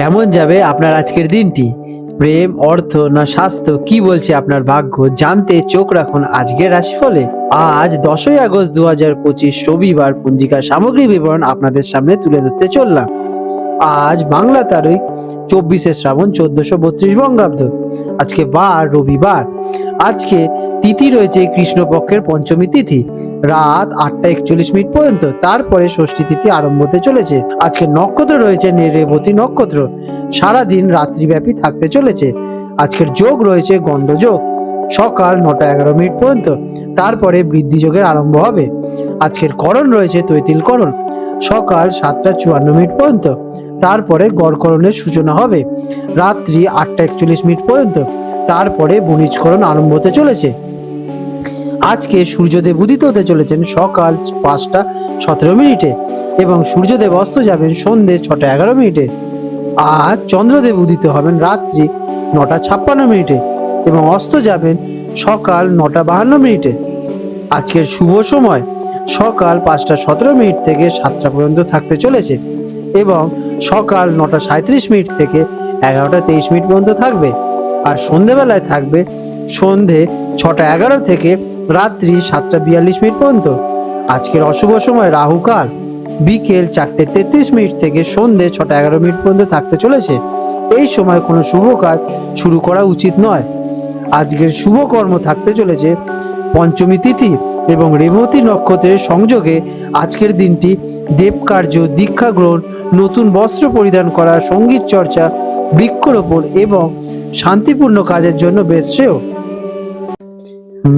কেমন যাবে আপনার আজকের দিনটি? প্রেম, অর্থ না স্বাস্থ্য, কি বলছে আপনার ভাগ্য জানতে চোখ রাখুন আজকের রাশিফলে। আজ 10ই আগস্ট 2025 রবিবার পঞ্জিকার সামগ্রিক বিবরণ আপনাদের সামনে তুলে ধরতে চললাম। আজ বাংলা তারিখ 24শে শ্রাবণ 1432 বঙ্গাব্দ। আজকে বার রবিবার। আজকে তিথি রয়েছে কৃষ্ণপক্ষের পঞ্চমী তিথি, রাত 8টা 41 মিনিট পর্যন্ত। তারপরে ষষ্ঠী তিথি আরম্ভ হতে চলেছে। আজকে নক্ষত্র রয়েছে রেবতী নক্ষত্র, সারাদিন রাত্রিব্যাপী থাকতে চলেছে। আজকের যোগ রয়েছে গন্ডযোগ, সকাল 9টা 11 মিনিট পর্যন্ত। তারপরে বৃদ্ধি যোগের আরম্ভ হবে। আজকের করণ রয়েছে তৈতিল করণ, সকাল 7টা 54 মিনিট পর্যন্ত। তারপরে গড়করণের সূচনা হবে রাত্রি 8টা 41 মিনিট পর্যন্ত। তারপরে বণিজকরণ আরম্ভ হতে চলেছে। আজকে সূর্যদেব উদিত হতে চলেছেন সকাল 5টা 17 মিনিটে এবং সূর্যদেব অস্ত যাবেন সন্ধ্যে 6টা 11 মিনিটে। আজ চন্দ্রদেব উদিত হবেন রাত্রি 9টা 56 মিনিটে এবং অস্ত যাবেন সকাল 9টা 52 মিনিটে। আজকের শুভ সময় সকাল 5টা 17 মিনিট থেকে 7টা পর্যন্ত থাকতে চলেছে এবং সকাল 9টা 37 মিনিট থেকে 11টা 23 মিনিট পর্যন্ত থাকবে। আর সন্ধেবেলায় থাকবে সন্ধে 6টা 11 থেকে রাত্রি 7টা 42 মিনিট পর্যন্ত। আজকের অশুভ সময় রাহুকাল বিকেল 4টে 33 মিনিট থেকে সন্ধে 6টা 11 মিনিট পর্যন্ত থাকতে চলেছে। এই সময় কোনো শুভ কাজ শুরু করা উচিত নয়। আজকের শুভ কর্ম থাকতে চলেছে পঞ্চমী তিথি এবং রেবতী নক্ষত্রের সংযোগে। আজকের দিনটি দেবকার্য, দীক্ষা গ্রহণ, নতুন বস্ত্র পরিধান করা, সঙ্গীত চর্চা, বৃক্ষরোপণ এবং শান্তিপূর্ণ কাজের জন্য বেশ শ্রেয়।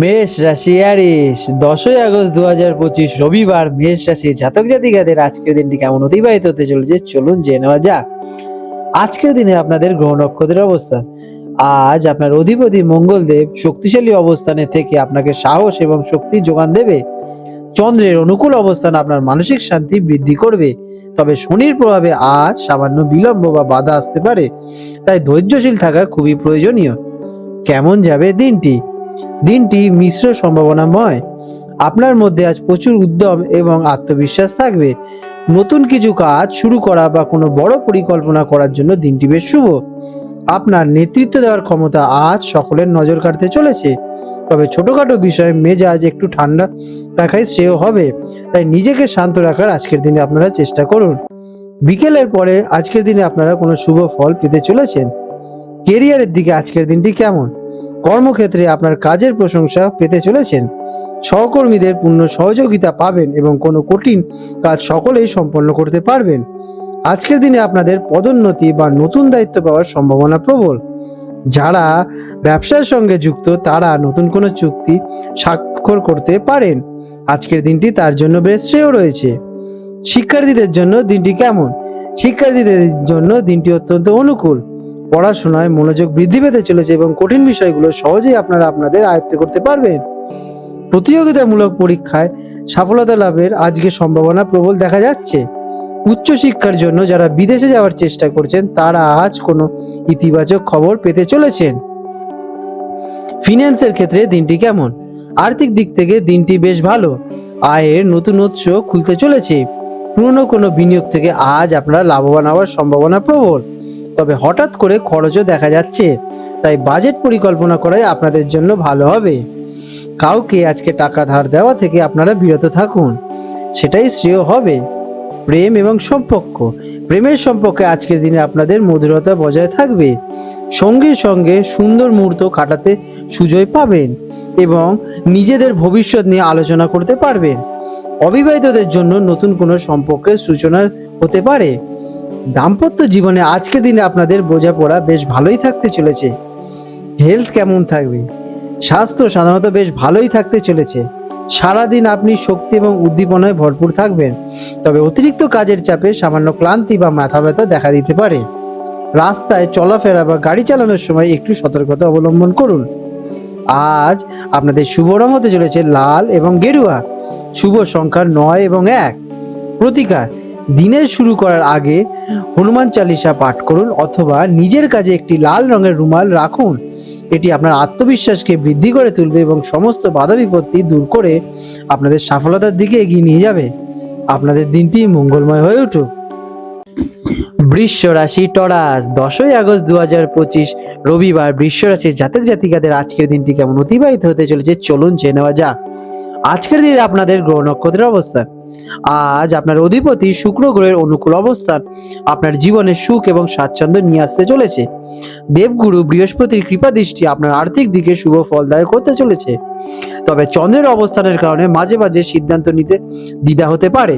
মেষ রাশি অ্যারিস, 10ই আগস্ট 2025 রবিবার মেষ রাশি জাতক জাতিকাদের আজকের দিনটি কেমন অতিবাহিত হতে চলেছে চলুন জেনে নেওয়া যাক। আজকের দিনে আপনাদের গ্রহ নক্ষত্রের অবস্থান। আজ আপনার অধিপতি মঙ্গলদেব শক্তিশালী অবস্থানে থেকে আপনাকে সাহস এবং শক্তি যোগান দেবে। চন্দ্রের অনুকূল অবস্থান আপনার মানসিক শান্তি বৃদ্ধি করবে। তবে শনির প্রভাবে আজ সামান্য বিলম্ব বা বাধা আসতে পারে, তাই ধৈর্যশীল থাকা খুবই প্রয়োজনীয়। কেমন যাবে দিনটি? দিনটি মিশ্র সম্ভাবনাময়। আপনার মধ্যে আজ প্রচুর উদ্যম এবং আত্মবিশ্বাস থাকবে। নতুন কিছু কাজ শুরু করা বা কোনো বড় পরিকল্পনা করার জন্য দিনটি বেশ শুভ। আপনার নেতৃত্ব দেওয়ার ক্ষমতা আজ সকলের নজর কাড়তে চলেছে। তবে ছোটখাটো বিষয়ে মেজাজ একটু ঠান্ডা রাখাই শ্রেয় হবে, তাই নিজেকে শান্ত রাখার আজকের দিনে আপনারা চেষ্টা করুন। বিকেলের পরে আজকের দিনে আপনারা কোনো শুভ ফল পেতে চলেছেন। কেরিয়ারের দিকে আজকের দিনটি কেমন? কর্মক্ষেত্রে আপনার কাজের প্রশংসা পেতে চলেছেন। সহকর্মীদের পূর্ণ সহযোগিতা পাবেন এবং কোনো কঠিন কাজ সকলেই সম্পন্ন করতে পারবেন। আজকের দিনে আপনাদের পদোন্নতি বা নতুন দায়িত্ব পাওয়ার সম্ভাবনা প্রবল। যারা ব্যবসার সঙ্গে যুক্ত তারা নতুন কোনো চুক্তি স্বাক্ষর করতে পারেন। আজকের দিনটি তার জন্য বেশ শ্রেয় রয়েছে। শিক্ষার্থীদের জন্য দিনটি কেমন? শিক্ষার্থীদের জন্য দিনটি অত্যন্ত অনুকূল। পড়াশোনায় মনোযোগ বৃদ্ধি পেতে চলেছে এবং কঠিন বিষয়গুলো সহজেই আপনারা আপনাদের আয়ত্ত করতে পারবেন। প্রতিযোগিতামূলক পরীক্ষায় সফলতা লাভের আজকে সম্ভাবনা প্রবল দেখা যাচ্ছে। উচ্চশিক্ষার জন্য যারা বিদেশে যাওয়ার চেষ্টা করছেন তারা আজ কোনো ইতিবাচক খবর পেতে চলেছেন। ফিন্যান্সের ক্ষেত্রে দিনটি কেমন? আর্থিক দিক থেকে দিনটি বেশ ভালো। আয়ের নতুন উৎস খুলতে চলেছে। পুরনো কোনো বিনিয়োগ থেকে আজ আপনারা লাভবান হওয়ার সম্ভাবনা প্রবল। তবে হঠাৎ করে খরচও দেখা যাচ্ছে, তাই বাজেট পরিকল্পনা করাই আপনাদের জন্য ভালো হবে। কাউকে আজকে টাকা ধার দেওয়া থেকে আপনারা বিরত থাকুন, সেটাই শ্রেয় হবে। প্রেম এবং সম্পর্ক। প্রেমের সম্পর্কে আজকের দিনে আপনাদের মধুরতা বজায় থাকবে। সঙ্গীর সঙ্গে সুন্দর মুহূর্ত কাটাতে সুযোগ পাবেন এবং নিজেদের ভবিষ্যৎ নিয়ে আলোচনা করতে পারবেন। অবিবাহিতদের জন্য নতুন কোনো সম্পর্কের সূচনা হতে পারে। দাম্পত্য জীবনে আজকের দিনে আপনাদের বোঝাপড়া বেশ ভালোই থাকতে চলেছে। হেলথ কেমন থাকবে? স্বাস্থ্য সাধারণত বেশ ভালোই থাকতে চলেছে। সারাদিন আপনি শক্তি এবং উদ্দীপনায় ভরপুর থাকবেন। তবে অতিরিক্ত কাজের চাপে সামান্য ক্লান্তি বা মাথা ব্যথা দেখা দিতে পারে। রাস্তায় চলাফেরা বা গাড়ি চালানোর সময় একটু সতর্কতা অবলম্বন করুন। আজ আপনাদের শুভ রং হতে চলেছে লাল এবং গেরুয়া। শুভ সংখ্যা 9 এবং 1। প্রতিকার: দিনের শুরু করার আগে হনুমান চালিসা পাঠ করুন অথবা নিজের কাছে একটি লাল রঙের রুমাল রাখুন। এটি আপনার আত্মবিশ্বাসকে বৃদ্ধি করে তুলবে এবং সমস্ত বাধা বিপত্তি দূর করে আপনাদের সফলতার দিকে এগিয়ে নিয়ে যাবে। আপনাদের দিনটি মঙ্গলময় হয়ে উঠুক। বৃষ রাশি টরাস, 10ই আগস্ট 2025 রবিবার বৃষ রাশির জাতক জাতিকাদের আজকের দিনটি কেমন অতিবাহিত হতে চলেছে চলুন জেনে নেওয়া যাক। আজকের দিনে আপনাদের গ্রহ নক্ষত্রের অবস্থান। আজ আপনার অধিপতি শুক্র গ্রহের অনুকূল অবস্থান আপনার জীবনে সুখ এবং স্বাচ্ছন্দ্য নিয়ে আসতে চলেছে। দেবগুরু বৃহস্পতির কৃপা দৃষ্টি আপনার আর্থিক দিকে শুভ ফলদায়ক হতে চলেছে। তবে চন্দ্রের অবস্থানের কারণে মাঝে মাঝে সিদ্ধান্ত নিতে দ্বিধা হতে পারে,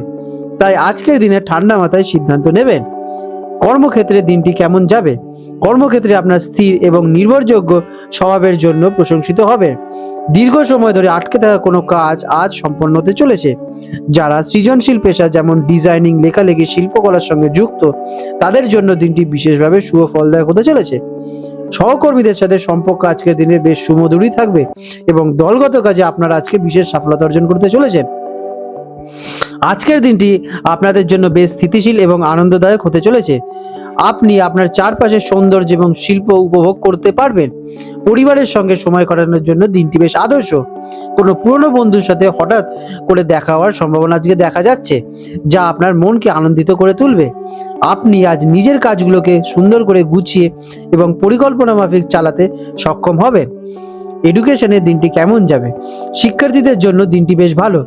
তাই আজকের দিনে ঠান্ডা মাথায় সিদ্ধান্ত নেবেন। কর্মক্ষেত্রে দিনটি কেমন যাবে? কর্মক্ষেত্রে আপনার স্থির এবং নির্ভরযোগ্য স্বভাবের জন্য প্রশংসিত হবে। দীর্ঘ সময় ধরে আটকে থাকা কোনো কাজ আজ সম্পন্ন হতে চলেছে। যারা সৃজনশীল পেশা যেমন ডিজাইনিং, লেখালেখি, শিল্পকলার সঙ্গে যুক্ত তাদের জন্য দিনটি বিশেষভাবে শুভ ফলদায়ক হতে চলেছে। সহকর্মীদের সাথে সম্পর্ক আজকের দিনে বেশ সুমধুরই থাকবে এবং দলগত কাজে আপনারা আজকে বিশেষ সফলতা অর্জন করতে চলেছেন। আজকের দিনটি আপনাদের জন্য বেশ স্থিতিশীল এবং আনন্দদায়ক হতে চলেছে। আপনি আপনার চারপাশের সৌন্দর্য এবং শিল্প উপভোগ করতে পারবেন। পরিবারের সঙ্গে সময় কাটানোর জন্য দিনটি বেশ আদর্শ। কোনো পুরনো বন্ধুর সাথে হঠাৎ করে দেখা হওয়ার সম্ভাবনা আজকে দেখা যাচ্ছে, যা আপনার মনকে আনন্দিত করে তুলবে। আপনি আজ নিজের কাজগুলোকে সুন্দর করে গুছিয়ে এবং পরিকল্পনা মাফিক চালাতে সক্ষম হবেন। এডুকেশনের দিনটি কেমন যাবে? শিক্ষার্থীদের জন্য দিনটি বেশ ভালো।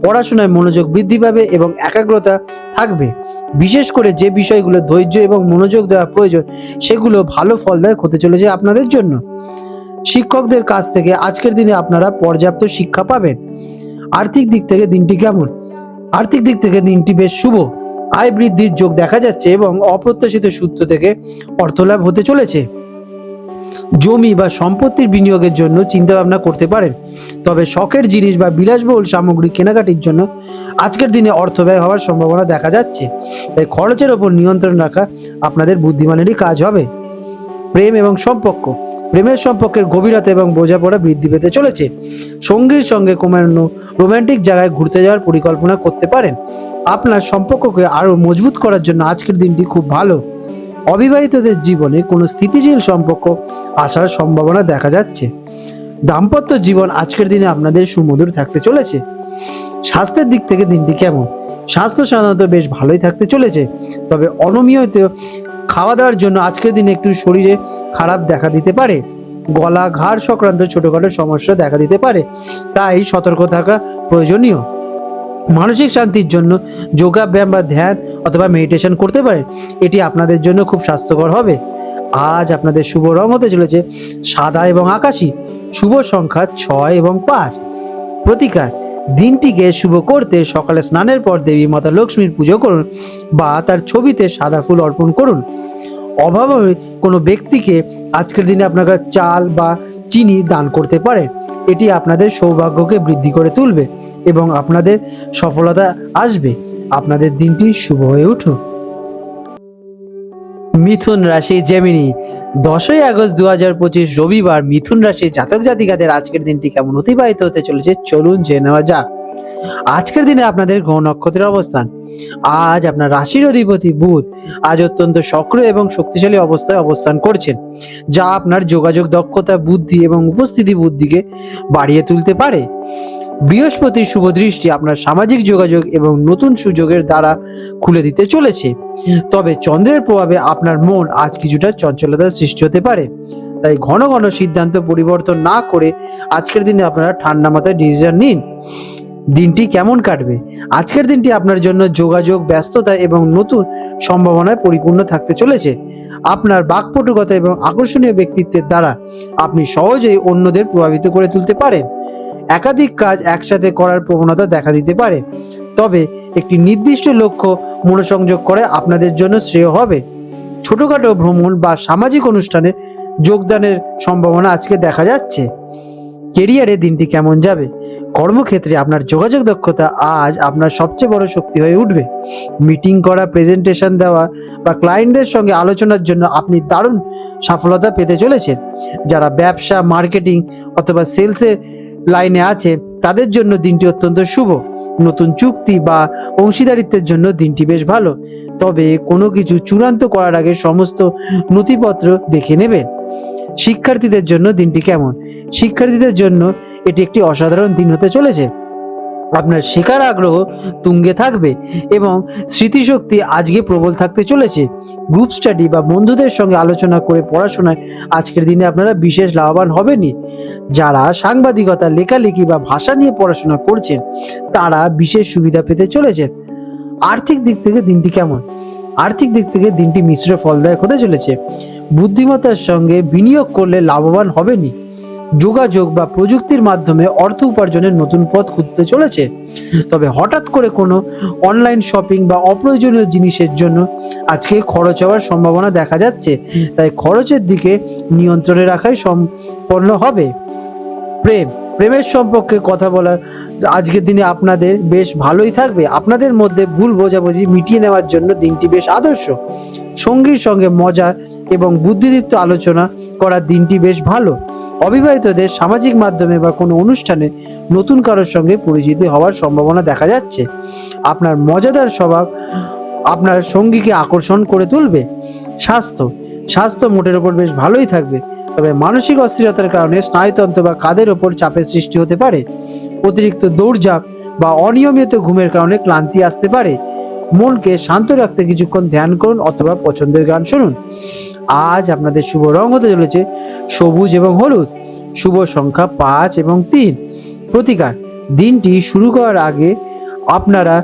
পড়াশোনায় মনোযোগ বৃদ্ধি পাবে এবং একাগ্রতা থাকবে। বিশেষ করে যে বিষয়গুলো ধৈর্য এবং মনোযোগ দেওয়া প্রয়োজন সেগুলো ভালো ফলদায়ক হতে চলেছে আপনাদের জন্য। শিক্ষকদের কাছ থেকে আজকের দিনে আপনারা পর্যাপ্ত শিক্ষা পাবেন। আর্থিক দিক থেকে দিনটি কেমন? আর্থিক দিক থেকে দিনটি বেশ শুভ। আয় বৃদ্ধির যোগ দেখা যাচ্ছে এবং অপ্রত্যাশিত সূত্র থেকে অর্থলাভ হতে চলেছে। জমি বা সম্পত্তির বিনিয়োগের জন্য চিন্তা ভাবনা করতে পারেন, তবে শখের জিনিস বা বিলাসবহুল সামগ্রী কেনাকাটির জন্য আজকের দিনে অর্থ ব্যয় হওয়ার সম্ভাবনা দেখা যাচ্ছে। তাই খরচের ওপর নিয়ন্ত্রণ রাখা আপনাদের বুদ্ধিমানেরই কাজ হবে। প্রেম এবং সম্পর্ক, প্রেমের সম্পর্কের গভীরতা এবং বোঝাপড়া বৃদ্ধি পেতে চলেছে। সঙ্গীর সঙ্গে কোনো রোমান্টিক জায়গায় ঘুরতে যাওয়ার পরিকল্পনা করতে পারেন। আপনার সম্পর্ককে আরো মজবুত করার জন্য আজকের দিনটি খুব ভালো। অবিবাহিতদের জীবনে কোনো স্থিতিশীল সম্পর্ক আসার সম্ভাবনা দেখা যাচ্ছে। দাম্পত্য জীবন আজকের দিনে আপনাদের সুমধুর থাকতে চলেছে। স্বাস্থ্যের দিক থেকে দিনটি কেমন? স্বাস্থ্য সাধারণত বেশ ভালোই থাকতে চলেছে, তবে অনিয়মিত খাওয়া দাওয়ার জন্য আজকের দিনে একটু শরীরে খারাপ দেখা দিতে পারে। গলা, ঘাড় সংক্রান্ত ছোটখাটো সমস্যা দেখা দিতে পারে, তাই সতর্ক থাকা প্রয়োজনীয়। মানসিক শান্তির জন্য যোগা ব্যায়াম বা ধ্যান অথবা মেডিটেশন করতে পারেন, এটি আপনাদের জন্য খুব স্বাস্থ্যকর হবে। আজ আপনাদের শুভ রং হতে চলেছে সাদা এবং আকাশী। শুভ সংখ্যা 6 এবং 5। প্রতিকার, দিনটিকে শুভ করতে সকালে স্নানের পর দেবী মাতা লক্ষ্মীর পুজো করুন বা তার ছবিতে সাদা ফুল অর্পণ করুন। অভাবে কোনো ব্যক্তিকে আজকের দিনে আপনারা চাল বা চিনি দান করতে পারেন, এটি আপনাদের সৌভাগ্যকে বৃদ্ধি করে তুলবে এবং আপনাদের সফলতা আসবে। আপনাদের দিনটি শুভ হয়ে উঠুক। মিথুন রাশি, জেমিনি, 10ই আগস্ট 2025 রবিবার মিথুন রাশি জাতক জাতিকাদের আজকের দিনটি কেমন অতিবাহিত হতে চলেছে চলুন জেনে নেওয়া যাক। আজকের দিনে আপনাদের গ্রহ নক্ষত্রের অবস্থান। আজ আপনার রাশির অধিপতি বুধ আজ অত্যন্ত সক্রিয় এবং শক্তিশালী অবস্থায় অবস্থান করছেন, যা আপনার যোগাযোগ দক্ষতা, বুদ্ধি এবং উপস্থিতি বুদ্ধিকে বাড়িয়ে তুলতে পারে। বৃহস্পতির শুভ দৃষ্টি আপনার সামাজিক যোগাযোগ এবং নতুন সুযোগের দ্বারা খুলে দিতে চলেছে। তবে চন্দ্রের প্রভাবে আপনার মন আজ কিছুটা চঞ্চলতার সৃষ্টি হতে পারে, তাই ঘন ঘন সিদ্ধান্ত পরিবর্তন না করে আজকের দিনে আপনারা ঠান্ডা মাথায় ডিসিশন নিন। দিনটি কেমন কাটবে? আজকের দিনটি আপনার জন্য যোগাযোগ, ব্যস্ততা এবং নতুন সম্ভাবনায় পরিপূর্ণ থাকতে চলেছে। আপনার বাকপটুকতা এবং আকর্ষণীয় ব্যক্তিত্বের দ্বারা আপনি সহজেই অন্যদের প্রভাবিত করে তুলতে পারেন। একাধিক কাজ একসাথে করার প্রবণতা দেখা দিতে পারে, তবে একটি নির্দিষ্ট লক্ষ্য মনোসংযোগ করে আপনাদের জন্য শ্রেয় হবে। ছোটখাটো ভ্রমণ বা সামাজিক অনুষ্ঠানে যোগদানের সম্ভাবনা আজকে দেখা যাচ্ছে। কেরিয়ারে দিনটি কেমন যাবে? কর্মক্ষেত্রে আপনার যোগাযোগ দক্ষতা আজ আপনার সবচেয়ে বড় শক্তি হয়ে উঠবে। মিটিং করা, প্রেজেন্টেশন দেওয়া বা ক্লায়েন্টদের সঙ্গে আলোচনার জন্য আপনি দারুণ সফলতা পেতে চলেছেন। যারা ব্যবসা, মার্কেটিং অথবা সেলসের লাইনে আছে তাদের জন্য দিনটি অত্যন্ত শুভ। নতুন চুক্তি বা অংশীদারিত্বের জন্য দিনটি বেশ ভালো, তবে কোনো কিছু চূড়ান্ত করার আগে সমস্ত নথিপত্র দেখে নেবেন। শিক্ষার্থীদের জন্য দিনটি কেমন? শিক্ষার্থীদের জন্য এটি একটি অসাধারণ দিন হতে চলেছে। আপনার শেখার আগ্রহ তুঙ্গে থাকবে এবং স্মৃতিশক্তি আজকে প্রবল থাকতে চলেছে। গ্রুপ স্টাডি বা বন্ধুদের সঙ্গে আলোচনা করে পড়াশোনায় আজকের দিনে আপনারা বিশেষ লাভবান হবেনই। যারা সাংবাদিকতা, লেখালেখি বা ভাষা নিয়ে পড়াশোনা করছেন তারা বিশেষ সুবিধা পেতে চলেছেন। আর্থিক দিক থেকে দিনটি কেমন? আর্থিক দিক থেকে দিনটি মিশ্র ফলদায়ক হতে চলেছে। বুদ্ধিমত্তার সঙ্গে বিনিয়োগ করলে লাভবান হবেনই। যোগাযোগ বা প্রযুক্তির মাধ্যমে অর্থ উপার্জনের নতুন পথ খুঁজতে চলেছে। তবে হঠাৎ করে কোনো অনলাইন শপিং বা অপ্রয়োজনীয় জিনিসের জন্য আজকে খরচ হওয়ার সম্ভাবনা দেখা যাচ্ছে, তাই খরচের দিকে নিয়ন্ত্রণে রাখাই সম্পন্ন হবে। প্রেমের সম্পর্কে কথা বলার আজকের দিনে আপনাদের বেশ ভালোই থাকবে। আপনাদের মধ্যে ভুল বোঝাবুঝি মিটিয়ে নেওয়ার জন্য দিনটি বেশ আদর্শ। সঙ্গীর সঙ্গে মজার এবং বুদ্ধিদীপ্ত আলোচনা করার দিনটি বেশ ভালো। অবিবাহিতদের সামাজিক মাধ্যমে বা কোনো অনুষ্ঠানে নতুন কারোর সঙ্গে পরিচিতি হওয়ার সম্ভাবনা দেখা যাচ্ছে। আপনার মজাদার স্বভাব আপনার সঙ্গীকে আকর্ষণ করে তুলবে। স্বাস্থ্য মোটের ওপর বেশ ভালোই থাকবে, তবে মানসিক অস্থিরতার কারণে স্নায়ুতন্ত্র বা কাঁধের ওপর চাপের সৃষ্টি হতে পারে। অতিরিক্ত দৌড়ঝাঁপ বা অনিয়মিত ঘুমের কারণে ক্লান্তি আসতে পারে। মনকে শান্ত রাখতে কিছুক্ষণ ধ্যান করুন অথবা পছন্দের গান শুনুন। আজ আপনাদের শুভ রং হতে চলেছে সবুজ এবং হলুদ। শুভ সংখ্যা 5 এবং 3। প্রতিকার: দিনটি শুরু করার আগে আপনারা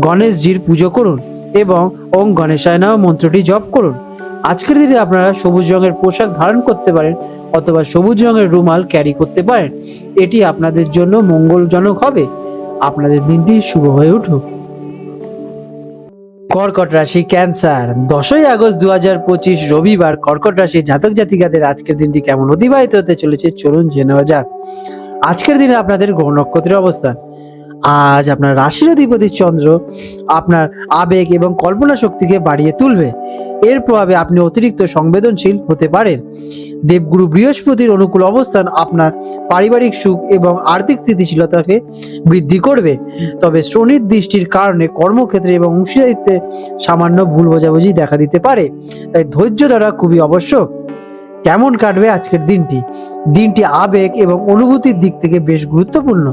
গণেশজির পুজো করুন এবং ওম গণেশায় নমঃ মন্ত্রটি জপ করুন। আজকের দিনে আপনারা সবুজ রঙের পোশাক ধারণ করতে পারেন অথবা সবুজ রঙের রুমাল ক্যারি করতে পারেন। এটি আপনাদের জন্য মঙ্গলজনক হবে। আপনাদের দিনটি শুভ হয়ে উঠুক। কর্কট রাশি, ক্যান্সার। 10ই আগস্ট 2025 রবিবার কর্কট রাশি জাতক জাতিকাদের আজকের দিনটি কেমন অতিবাহিত হতে চলেছে চলুন জেনে নেওয়া যাক। আজকের দিনে আপনাদের গ্রহ নক্ষত্রের অবস্থান। আজ আপনার রাশির অধিপতি চন্দ্র আপনার আবেগ এবং কল্পনা শক্তিকে বাড়িয়ে তুলবে। এর প্রভাবে আপনি অতিরিক্ত সংবেদনশীল হতে পারেন। দেবগুরু বৃহস্পতির অনুকূল অবস্থান আপনার পারিবারিক সুখ এবং আর্থিক স্থিতিশীলতাকে বৃদ্ধি করবে। তবে শনির দৃষ্টির কারণে কর্মক্ষেত্রে এবং অংশীদারিত্বে সামান্য ভুল বোঝাবুঝি দেখা দিতে পারে, তাই ধৈর্য ধরা খুবই আবশ্যক। কেমন কাটবে আজকের দিনটি? দিনটি আবেগ এবং অনুভূতির দিক থেকে বেশ গুরুত্বপূর্ণ।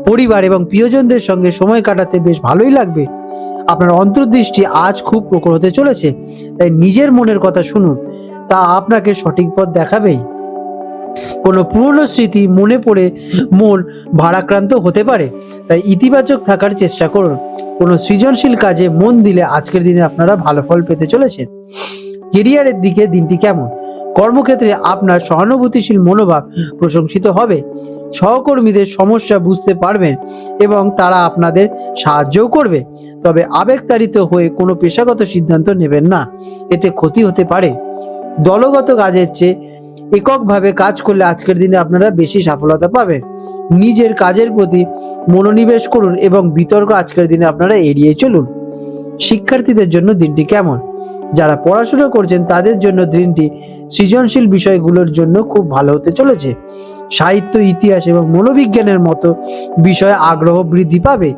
পরিবার এবং প্রিয়জনদের সঙ্গে সময় কাটাতে বেশ ভালোই লাগবে। আপনার অন্তর্দৃষ্টি আজ খুব প্রখর হতে চলেছে, তাই নিজের মনের কথা শুনুন, তা আপনাকে সঠিক পথ দেখাবেই। কোনো পুরনো স্মৃতি মনে পড়ে মন ভারাক্রান্ত হতে পারে, তাই ইতিবাচক থাকার চেষ্টা করুন। কোনো সৃজনশীল কাজে মন দিলে আজকের দিনে আপনারা ভালো ফল পেতে চলেছেন। কেরিয়ারের দিকে দিনটি কেমন? কর্মক্ষেত্রে আপনার সহানুভূতিশীল মনোভাব প্রশংসিত হবে। সহকর্মীদের সমস্যা বুঝতে পারবেন এবং তারা আপনাদের সাহায্যও করবে। তবে আবেগতাড়িত হয়ে কোনো পেশাগত সিদ্ধান্ত নেবেন না, এতে ক্ষতি হতে পারে। দলগত কাজের চেয়ে এককভাবে কাজ করলে আজকের দিনে আপনারা বেশি সফলতা পাবেন। নিজের কাজের প্রতি মনোনিবেশ করুন এবং বিতর্ক আজকের দিনে আপনারা এড়িয়ে চলুন। শিক্ষার্থীদের জন্য দিনটি কেমন? যারা পড়াশোনা করছেন তাদের জন্য দিনটি সৃজনশীল বিষয়গুলোর জন্য খুব ভালো হতে চলেছে। সাহিত্য, ইতিহাস এবং মনোবিজ্ঞানের মতো বিষয়ে আগ্রহ বৃদ্ধি পাবে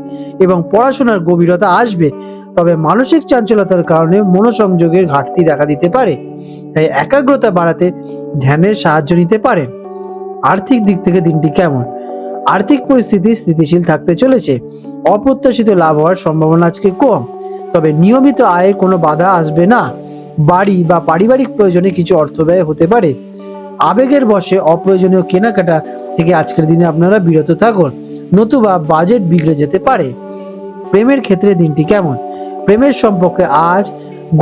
এবং পড়াশোনার গভীরতা আসবে। তবে মানসিক চাঞ্চলতার কারণে মনোসংযোগের ঘাটতি দেখা দিতে পারে, তাই একাগ্রতা বাড়াতে ধ্যানের সাহায্য নিতে পারেন। আর্থিক দিক থেকে দিনটি কেমন? আর্থিক পরিস্থিতি স্থিতিশীল থাকতে চলেছে। অপ্রত্যাশিত লাভ হওয়ার সম্ভাবনা আজকে কম, তবে নিয়মিত আয়ের কোনো বাধা আসবে না। বাড়ি বা পারিবারিক প্রয়োজনে কিছু অর্থ ব্যয় হতে পারে। আবেগের বশে অপ্রয়োজনীয় কেনাকাটা থেকে আজকের দিনে আপনারা বিরত থাকুন, নতুবা বাজেট বিগড়ে যেতে পারে। প্রেমের ক্ষেত্রে দিনটি কেমন? প্রেমের সম্পর্কে আজ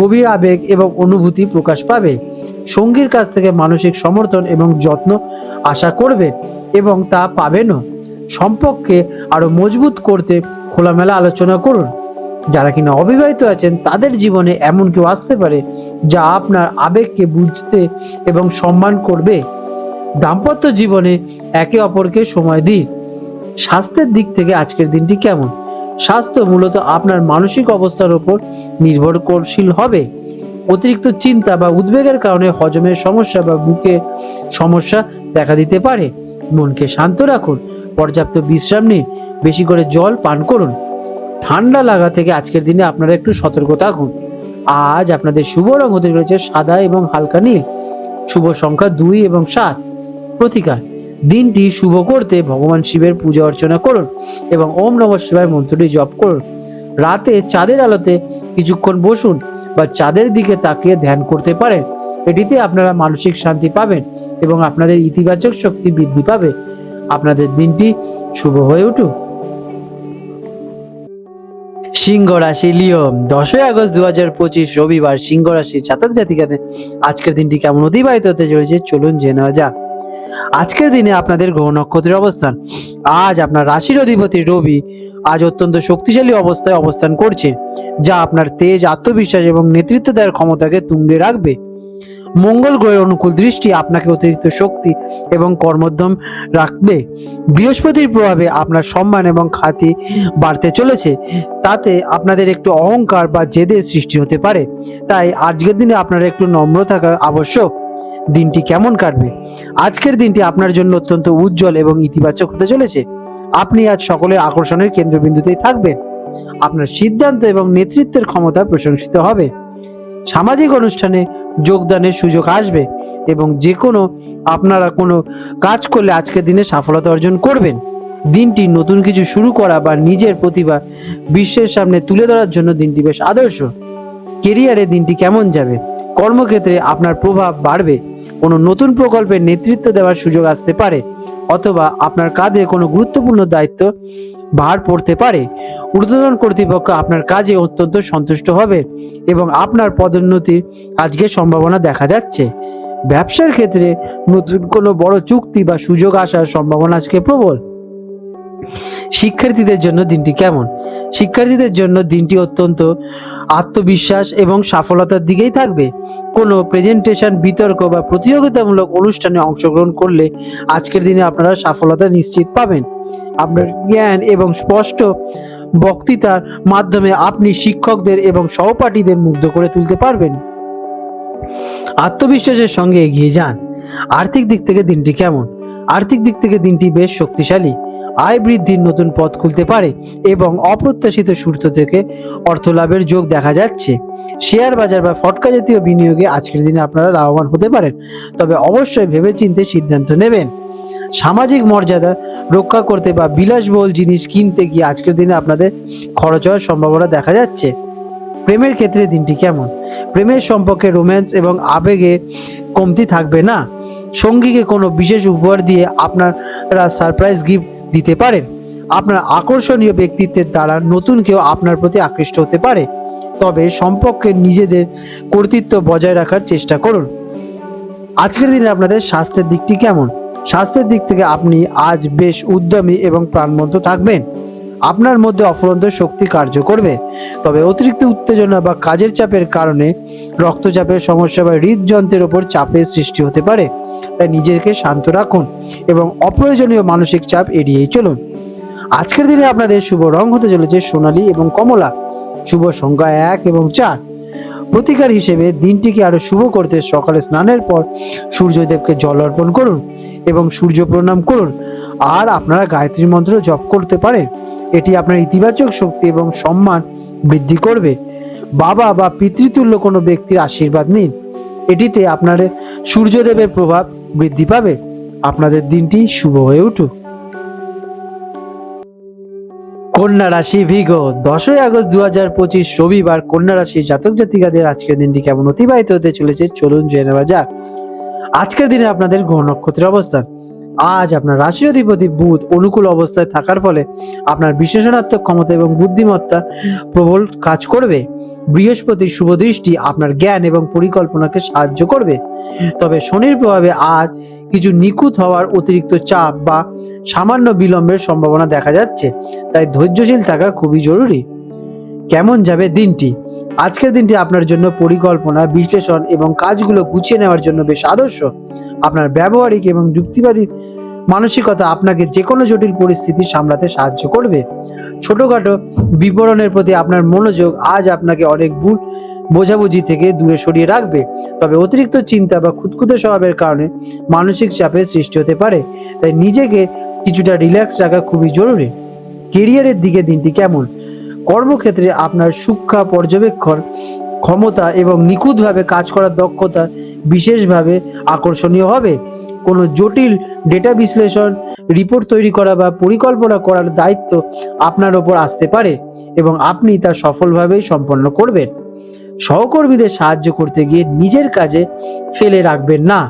গভীর আবেগ এবং অনুভূতি প্রকাশ পাবে। সঙ্গীর কাছ থেকে মানসিক সমর্থন এবং যত্ন আশা করবেন এবং তা পাবেনও। সম্পর্ককে আরো মজবুত করতে খোলামেলা আলোচনা করুন। যারা কিনা অবিবাহিত আছেন তাদের জীবনে এমন কেউ আসতে পারে যা আপনার আবেগকে বুঝতে এবং সম্মান করবে। দাম্পত্য জীবনে একে অপরকে সময় দিন। স্বাস্থ্যের দিক থেকে আজকের দিনটি কেমন? স্বাস্থ্য মূলত আপনার মানসিক অবস্থার উপর নির্ভরশীল হবে। অতিরিক্ত চিন্তা বা উদ্বেগের কারণে হজমের সমস্যা বা বুকের সমস্যা দেখা দিতে পারে। মনকে শান্ত রাখুন, পর্যাপ্ত বিশ্রাম নিন, বেশি করে জল পান করুন। ঠান্ডা লাগা থেকে আজকের দিনে আপনারা একটু সতর্ক থাকুন। আজ আপনাদের শুভ রং হতে চলেছে সাদা এবং হালকা নীল। শুভ সংখ্যা 2 এবং 7। প্রতিকার: দিনটি শুভ করতে ভগবান শিবের পূজা অর্চনা করুন এবং ওম নমঃ শিবায় মন্ত্রটি জপ করুন। রাতে চাঁদের আলোতে কিছুক্ষণ বসুন বা চাঁদের দিকে তাকিয়ে ধ্যান করতে পারেন। এটিতে আপনারা মানসিক শান্তি পাবেন এবং আপনাদের ইতিবাচক শক্তি বৃদ্ধি পাবে। আপনাদের দিনটি শুভ হয়ে উঠুক। সিংহ রাশি নিয়ম 10ই আগস্ট 2025 রবিবার সিংহ রাশি জাতক জাতিকাদের আজকের দিনটি কেমন অতিবাহিত হতে চলেছে চলুন জেনে নেওয়া যাক। আজকের দিনে আপনাদের গ্রহ নক্ষত্রের অবস্থান। আজ আপনার রাশির অধিপতি রবি আজ অত্যন্ত শক্তিশালী অবস্থায় অবস্থান করছে, যা আপনার তেজ, আত্মবিশ্বাস এবং নেতৃত্ব দেওয়ার ক্ষমতাকে তুঙ্গে রাখবে। মঙ্গল গ্রহের অনুকূল দৃষ্টি আপনাকে অতিরিক্ত শক্তি এবং কর্মোদ্যম রাখবে। বৃহস্পতির প্রভাবে আপনার সম্মান এবং খ্যাতি বাড়তে চলেছে, তাতে আপনাদের একটু অহংকার বা জেদের সৃষ্টি হতে পারে। তাই আজকের দিনে আপনার একটু নম্র থাকা আবশ্যক। দিনটি কেমন কাটবে? আজকের দিনটি আপনার জন্য অত্যন্ত উজ্জ্বল এবং ইতিবাচক হতে চলেছে। আপনি আজ সকলের আকর্ষণের কেন্দ্রবিন্দুতেই থাকবেন। আপনার সিদ্ধান্ত এবং নেতৃত্বের ক্ষমতা প্রশংসিত হবে। সামাজিক অনুষ্ঠানে যোগদানের সুযোগ আসবে এবং যে কোনো আপনারা কোনো কাজ করলে আজকের দিনে সফলতা অর্জন করবেন। দিনটি নতুন কিছু শুরু করা বা নিজের প্রতিভা বিশ্বের সামনে তুলে ধরার জন্য দিনটি বেশ আদর্শ। কেরিয়ারে দিনটি কেমন যাবে? কর্মক্ষেত্রে আপনার প্রভাব বাড়বে। কোনো নতুন প্রকল্পের নেতৃত্ব দেওয়ার সুযোগ আসতে পারে অথবা আপনার কাঁধে কোনো গুরুত্বপূর্ণ দায়িত্ব ভার পড়তে পারে। ঊর্ধ্বতন কর্তৃপক্ষ আপনার কাজে অত্যন্ত সন্তুষ্ট হবে এবং আপনার পদোন্নতির আজকে সম্ভাবনা দেখা যাচ্ছে। ব্যবসার ক্ষেত্রে নতুন কোনো বড় চুক্তি বা সুযোগ আসার সম্ভাবনা আজকে প্রবল। শিক্ষার্থীদের জন্য দিনটি কেমন? শিক্ষার্থীদের জন্য দিনটি অত্যন্ত আত্মবিশ্বাস এবং সফলতার দিকেই থাকবে। কোনো প্রেজেন্টেশন, বিতর্ক বা প্রতিযোগিতামূলক অনুষ্ঠানে অংশগ্রহণ করলে আজকের দিনে আপনারা সফলতা নিশ্চিত পাবেন। আপনার জ্ঞান এবং স্পষ্ট বক্তৃতার মাধ্যমে আপনি শিক্ষকদের এবং সহপাঠীদের মুগ্ধ করে তুলতে পারবেন। আত্মবিশ্বাসের সঙ্গে এগিয়ে যান। আর্থিক দিক থেকে দিনটি কেমন? আর্থিক দিক থেকে দিনটি বেশ শক্তিশালী। আয় বৃদ্ধির নতুন পথ খুলতে পারে এবং অপ্রত্যাশিত সূত্র থেকে অর্থ লাভের যোগ দেখা যাচ্ছে। শেয়ার বাজার বা ফটকা জাতীয় বিনিয়োগে আজকের দিনে আপনারা লাভবান হতে পারেন, তবে অবশ্যই ভেবেচিন্তে সিদ্ধান্ত নেবেন। সামাজিক মর্যাদা রক্ষা করতে বা বিলাসবহুল জিনিস কিনতে গিয়ে আজকের দিনে আপনাদের খরচ হওয়ার সম্ভাবনা দেখা যাচ্ছে। প্রেমের ক্ষেত্রে দিনটি কেমন? প্রেমের সম্পর্কে রোম্যান্স এবং আবেগে কমতি থাকবে না। সঙ্গীকে কোনো বিশেষ উপহার দিয়ে আপনারা সারপ্রাইজ গিফট দিতে পারেন। আপনার আকর্ষণীয় ব্যক্তিত্বের দ্বারা নতুন কেউ আপনার প্রতি আকৃষ্ট হতে পারে, তবে সম্পর্কে নিজেদের কর্তৃত্ব বজায় রাখার চেষ্টা করুন। আজকের দিনে আপনাদের স্বাস্থ্যের দিকটি কেমন? স্বাস্থ্যের দিক থেকে আপনি আজ বেশ উদ্যমী এবং প্রাণবন্ত থাকবেন। আপনার মধ্যে অফুরন্ত শক্তি কার্য করবে, তবে অতিরিক্ত উত্তেজনা বা কাজের চাপের কারণে রক্তচাপের সমস্যা বা হৃদযন্ত্রের ওপর চাপের সৃষ্টি হতে পারে। তাই নিজেকে শান্ত রাখুন এবং অপ্রয়োজনীয় মানসিক চাপ এড়িয়েই চলুন। আজকের দিনে আপনাদের শুভ রং হতে চলেছে সোনালী এবং কমলা। শুভ সংখ্যা 1 এবং 4। প্রতিকার হিসেবে দিনটিকে আরো শুভ করতে সকালে স্নানের পর সূর্যদেবকে জল অর্পণ করুন এবং সূর্য প্রণাম করুন। আর আপনারা গায়ত্রী মন্ত্র জপ করতে পারেন। এটি আপনার ইতিবাচক শক্তি এবং সম্মান বৃদ্ধি করবে। বাবা বা পিতৃতুল্য কোনো ব্যক্তির আশীর্বাদ নিন, এটিতে আপনার সূর্যদেবের প্রভাব বৃদ্ধি পাবে। আপনাদের দিনটি শুভ হয়ে উঠুক। কন্যা রাশি ভিগ 10ই আগস্ট 2025 রবিবার কন্যা রাশির জাতক জাতিকাদের আজকের দিনটি কেমন অতিবাহিত হতে চলেছে চলুন জেনে নেওয়া যাক। আজকের দিনে আপনাদের গ্রহ নক্ষত্রের অবস্থান। আজ আপনার রাশির অধিপতি বুধ অনুকূল অবস্থায় থাকার ফলে আপনার বিশ্লেষণাত্মক ক্ষমতা এবং বুদ্ধিমত্তা প্রবল কাজ করবে। বৃহস্পতির শুভ দৃষ্টি আপনার জ্ঞান এবং পরিকল্পনাকে সাহায্য করবে, তবে শনির প্রভাবে আজ কিছু নিখুঁত হওয়ার অতিরিক্ত চাপ বা সামান্য বিলম্বের সম্ভাবনা দেখা যাচ্ছে, তাই ধৈর্যশীল থাকা খুবই জরুরি। কেমন যাবে দিনটি? আজকের দিনটি আপনার জন্য পরিকল্পনা, বিশ্লেষণ এবং কাজগুলো গুছিয়ে নেওয়ার জন্য বেশ আদর্শ। আপনার ব্যবহারিক এবং যুক্তিবাদী মানসিকতা আপনাকে যে কোনো জটিল পরিস্থিতি সামলাতে সাহায্য করবে। ছোটখাটো বিবরণের প্রতি আপনার মনোযোগ আজ আপনাকে অনেক ভুল বোঝাবুঝি থেকে দূরে সরিয়ে রাখবে, তবে অতিরিক্ত চিন্তা বা খুঁতখুঁতে স্বভাবের কারণে মানসিক চাপের সৃষ্টি হতে পারে। তাই নিজেকে কিছুটা রিল্যাক্স রাখা খুবই জরুরি। কেরিয়ারের দিকে দিনটি কেমন? কর্মক্ষেত্রে আপনার সূক্ষ্ম পর্যবেক্ষণ ক্ষমতা এবং নিখুঁতভাবে কাজ করার দক্ষতা বিশেষভাবে আকর্ষণীয় হবে। কোনো জটিল ডেটা বিশ্লেষণ, রিপোর্ট তৈরি করা বা পরিকল্পনা করার দায়িত্ব আপনার ওপর আসতে পারে এবং আপনি তা সফলভাবেই সম্পন্ন করবেন। সহকর্মীদের সাহায্য করতে গিয়ে নিজের কাজে ফেলে রাখবেন না।